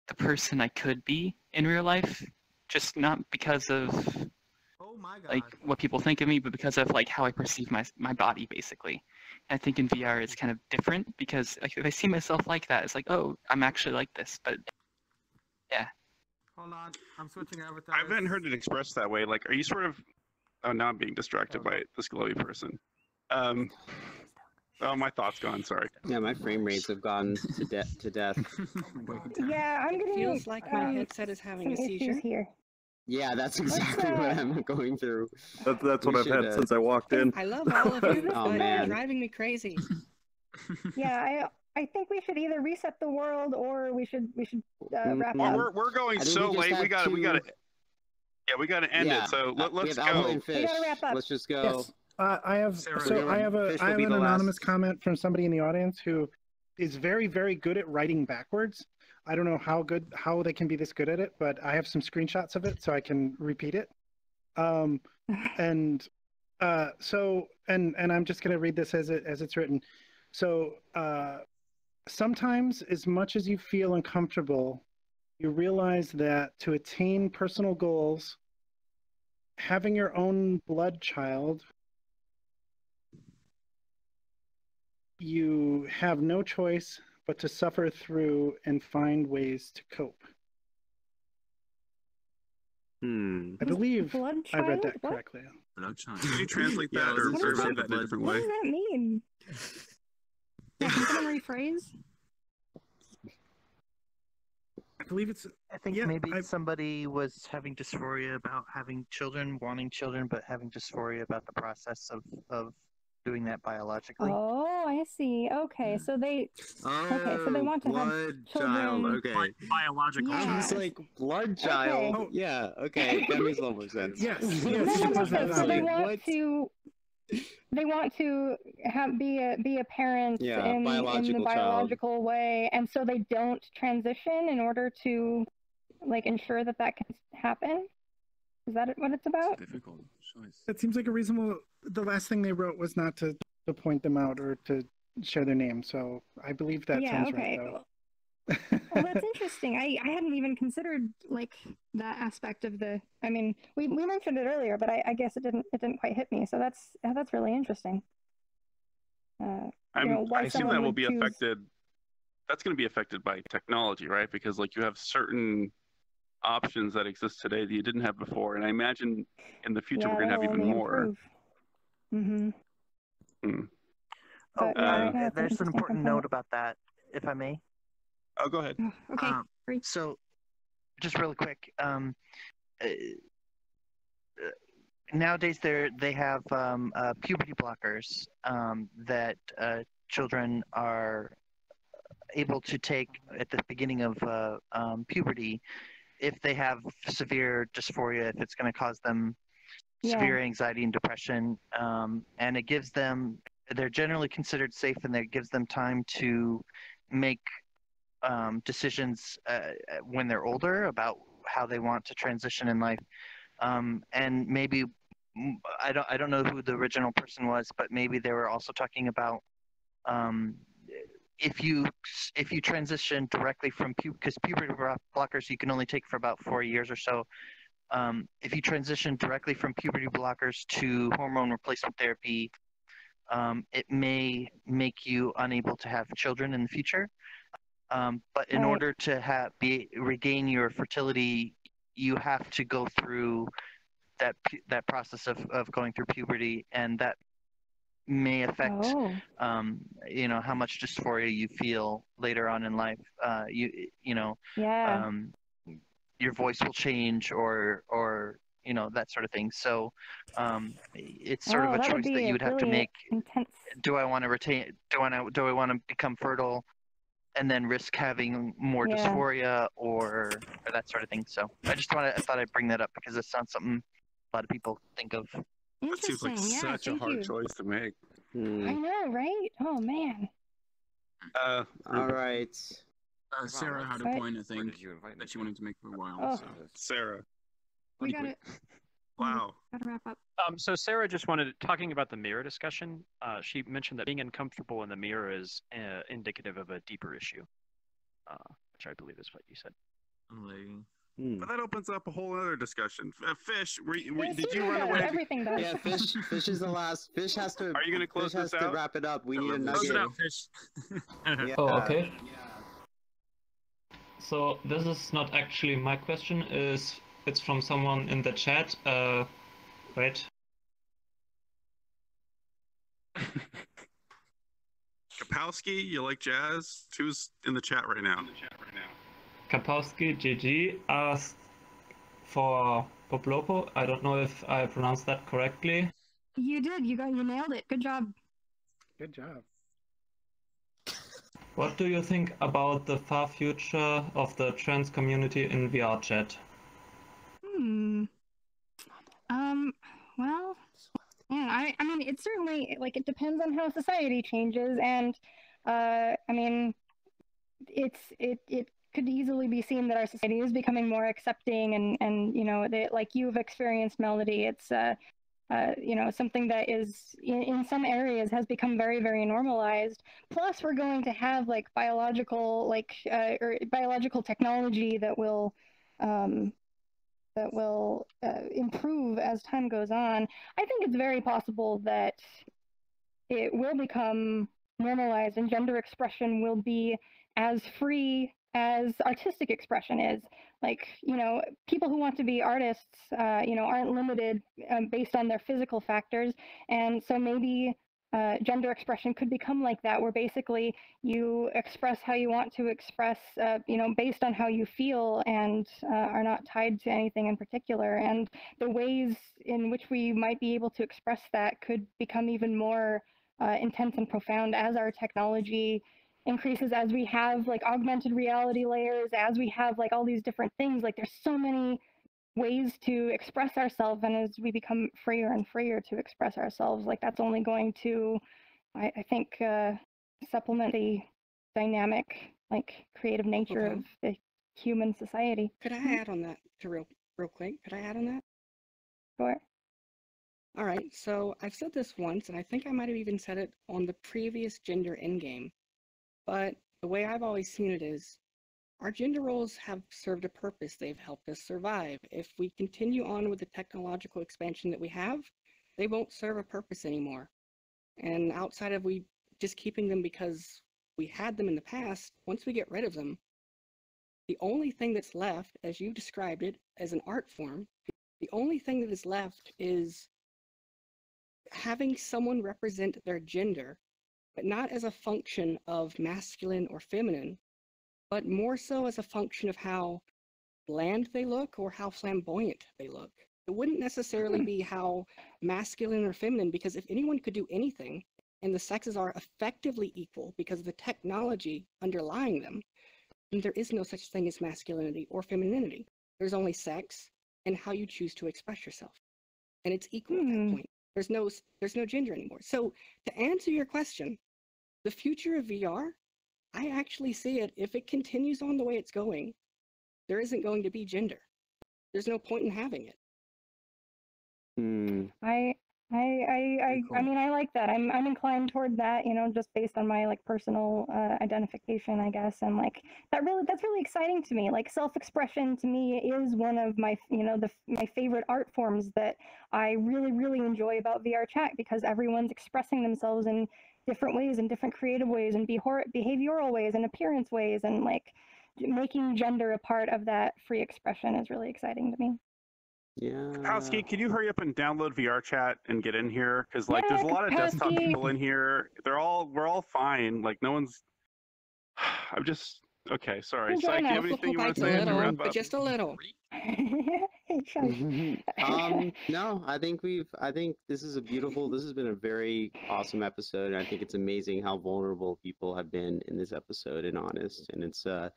the person I could be in real life, just not because of like what people think of me, but because of like how I perceive my body basically. And I think in VR it's kind of different because like, if I see myself like that, it's like, oh, I'm actually like this. But yeah. Hold on, I'm switching avatars. I haven't heard it expressed that way. Like, are you sort of? Oh, now I'm being distracted by this glowy person. Oh, my thoughts gone. Sorry. Yeah, my frame rates have gone to death. Yeah, I'm getting. Feels like my headset is having a some seizure. issues here. Yeah, that's exactly what I'm going through. That's what I've had since I walked in. I love all of you, Oh, but man. you're driving me crazy. Yeah, I think we should either reset the world or we should wrap Well, up. we're going I think so we just late. We have got to. to- Yeah, we got to end Yeah, it. So we let's have Alpha go. and Fish. gotta wrap up. Let's just go. Yes. I have Sarah, so I have Fish will be an the anonymous last. comment from somebody in the audience who is very, very good at writing backwards. I don't know how they can be this good at it, but I have some screenshots of it so I can repeat it. So I'm just gonna read this as it's written. So sometimes, as much as you feel uncomfortable, you realize that to attain personal goals, having your own blood child, you have no choice but to suffer through and find ways to cope. I believe Blood I read child? that What? correctly. Can you translate Yeah, I that or wasn't say sure that about in a the different What way? does that mean? Yeah, can someone rephrase? I believe it's. I think maybe somebody was having dysphoria about having children, wanting children, but having dysphoria about the process of doing that biologically. Oh, I see. Okay, so they want to have blood children. child. Okay. Biological Yeah. He's like blood child. Okay. Yeah. Okay, that makes a lot more sense. Yes. No, that makes sense. So they Like, want what? to. They want to be a parent Yeah, in the biological child. biological way, and so they don't transition in order to like ensure that can happen. Is that what it's about? Difficult choice. That seems like a reasonable. The last thing they wrote was not to point them out or to share their name, so I believe that Yeah. sounds Okay. right. Though. Well, that's interesting. I hadn't even considered like that aspect of the. I mean, we mentioned it earlier, but I guess it didn't quite hit me. So that's really interesting. Why I assume someone that will would be choose- affected. That's going to be affected by technology, right? Because like you have certain options that exist today that you didn't have before, and I imagine in the future we're going to have even more. Mm-hmm. Hmm. Oh, But, yeah, right now it's an there's an interesting important component. note about that, if I may. Oh, go ahead. Okay. So, just really quick, nowadays they have puberty blockers that children are able to take at the beginning of puberty if they have severe dysphoria, if it's going to cause them severe anxiety and depression, and it gives them, they're generally considered safe, and it gives them time to make decisions when they're older about how they want to transition in life. And maybe I don't know who the original person was, but maybe they were also talking about if you transition directly from because puberty blockers you can only take for about 4 years or so. If you transition directly from puberty blockers to hormone replacement therapy, it may make you unable to have children in the future. But in order to regain your fertility, you have to go through that process of going through puberty, and that may affect how much dysphoria you feel later on in life. Your voice will change, or that sort of thing. So it's sort of a choice that you would have to make. Intense. Do I want to retain? Do I want to become fertile and then risk having more dysphoria or that sort of thing? So I thought I'd bring that up because it sounds something a lot of people think of. That seems like such a hard choice to make. I know, right? Oh man. All right. Sarah had a point, I think, that she wanted to make for a while. So. Sarah. We got it. Wow. Gotta wrap up. So Sarah just wanted, talking about the mirror discussion, she mentioned that being uncomfortable in the mirror is indicative of a deeper issue, which I believe is what you said. But that opens up a whole other discussion. Fish, did you run away? Everything does. Yeah, Fish is the last. Fish has to. Are you going to close this out? To wrap it up. We need a nugget. Close it out, Fish. Yeah. Oh, okay. So this is not actually my question. It's from someone in the chat. Wait. Kapowski, you like jazz? Who's in the chat right now? Kapowski GG asked for Poplopo. I don't know if I pronounced that correctly. You did. You nailed it. Good job. Good job. What do you think about the far future of the trans community in VRchat? Well, yeah, I mean, it's certainly, like, it depends on how society changes, and, I mean, it could easily be seen that our society is becoming more accepting, and like you've experienced, Melody, it's, something that is, in some areas, has become very, very normalized. Plus, we're going to have, like, biological technology that will improve as time goes on. I think it's very possible that it will become normalized and gender expression will be as free as artistic expression is. Like, people who want to be artists, aren't limited based on their physical factors. And so maybe gender expression could become like that, where basically you express how you want to express, based on how you feel, and are not tied to anything in particular. And the ways in which we might be able to express that could become even more intense and profound as our technology increases, as we have like augmented reality layers, as we have like all these different things. Like, there's so many ways to express ourselves, and as we become freer and freer to express ourselves, like, that's only going to, I think, supplement the dynamic, like, creative nature of the human society. Could I add on that real quick? Could I add on that? Sure. All right, so I've said this once, and I think I might have even said it on the previous gender endgame, but the way I've always seen it is, our gender roles have served a purpose. They've helped us survive. If we continue on with the technological expansion that we have, they won't serve a purpose anymore. And outside of we just keeping them because we had them in the past, once we get rid of them, the only thing that's left, as you described it, as an art form, the only thing that is left is having someone represent their gender, but not as a function of masculine or feminine, but more so as a function of how bland they look or how flamboyant they look. It wouldn't necessarily be how masculine or feminine, because if anyone could do anything, and the sexes are effectively equal because of the technology underlying them, then there is no such thing as masculinity or femininity. There's only sex and how you choose to express yourself. And it's equal at that point. There's no gender anymore. So to answer your question, the future of VR, I actually see it, if it continues on the way it's going, there isn't going to be gender. There's no point in having it. I mean, I like that. I'm inclined toward that, you know, just based on my like personal identification, I guess, and like that's really exciting to me. Like self-expression to me is one of my, you know, my favorite art forms that I really enjoy about VRchat, because everyone's expressing themselves in different ways, in different creative ways, and behavioral ways, and appearance ways, and like making gender a part of that free expression is really exciting to me. Yeah. Kapowski, can you hurry up and download VRchat and get in here? Because like, there's a lot of desktop Kapowski. people in here. We're all fine. Like, no one's. I'm just okay. Sorry, Psych. Do you have anything you want to say as we wrap up? Just a little. No, I think this has been a very awesome episode, and I think it's amazing how vulnerable people have been in this episode and honest, and it's thank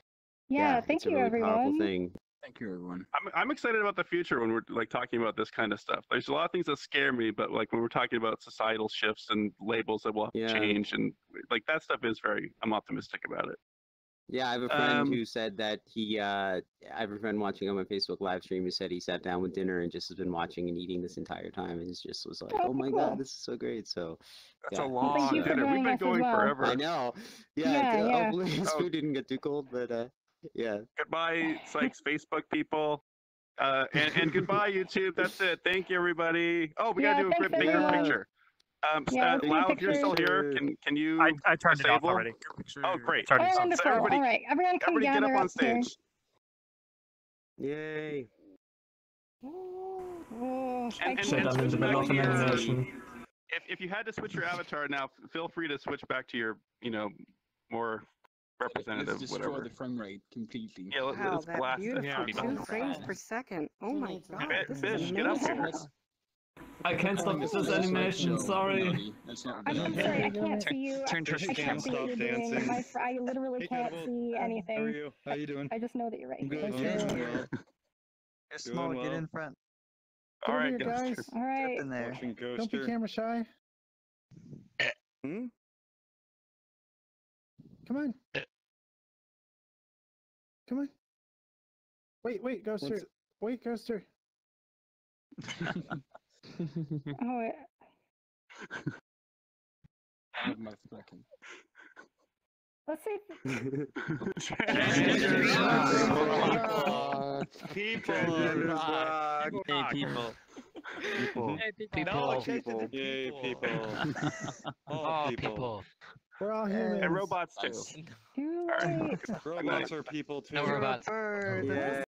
you, really everyone. powerful thing. Thank you, everyone. I'm excited about the future when we're like talking about this kind of stuff. There's a lot of things that scare me, but like when we're talking about societal shifts and labels that will have to change, and like that stuff is I'm optimistic about it. Yeah, I have a friend who said that I have a friend watching on my Facebook live stream who said he sat down with dinner and just has been watching and eating this entire time, and just was like, "Oh my God, this is so great!" So that's a long dinner. We've been going forever. I know. Hopefully his food didn't get too cold, but yeah. Goodbye, Psych's Facebook people, and goodbye YouTube. That's it. Thank you, everybody. Oh, we gotta do a bigger picture. Lau, if you're still here, can you? I turned it off disable? already. Oh, great. Oh, wonderful. All right, everyone come get gather up on here. stage. Yay. And Shit, I'm in the middle of an animation. If you had to switch your avatar now, feel free to switch back to your, more representative, Let's destroy whatever. the frame rate completely. Yeah, Wow, let's that blast it. beautiful 2 frames per second. Oh my God, this Fish, is get up amazing. here. I can't stop this animation, sorry. I'm sorry, I can't see you. I can't see what you're doing. I literally can't see anything. How are you? How you doing? I just know that you're right. Good. Thank you. Small, get in front. All right, here, guys. All right. Get in there. Don't be camera shy. Come on. Come on. Wait, Ghoster. Wait, Ghoster. Oh, yeah. Let's see. People. Hey, people. People. Yay, people. Oh, people. We're all humans. And robots too. Too All right. late. Robots are people too. No robots. Yeah.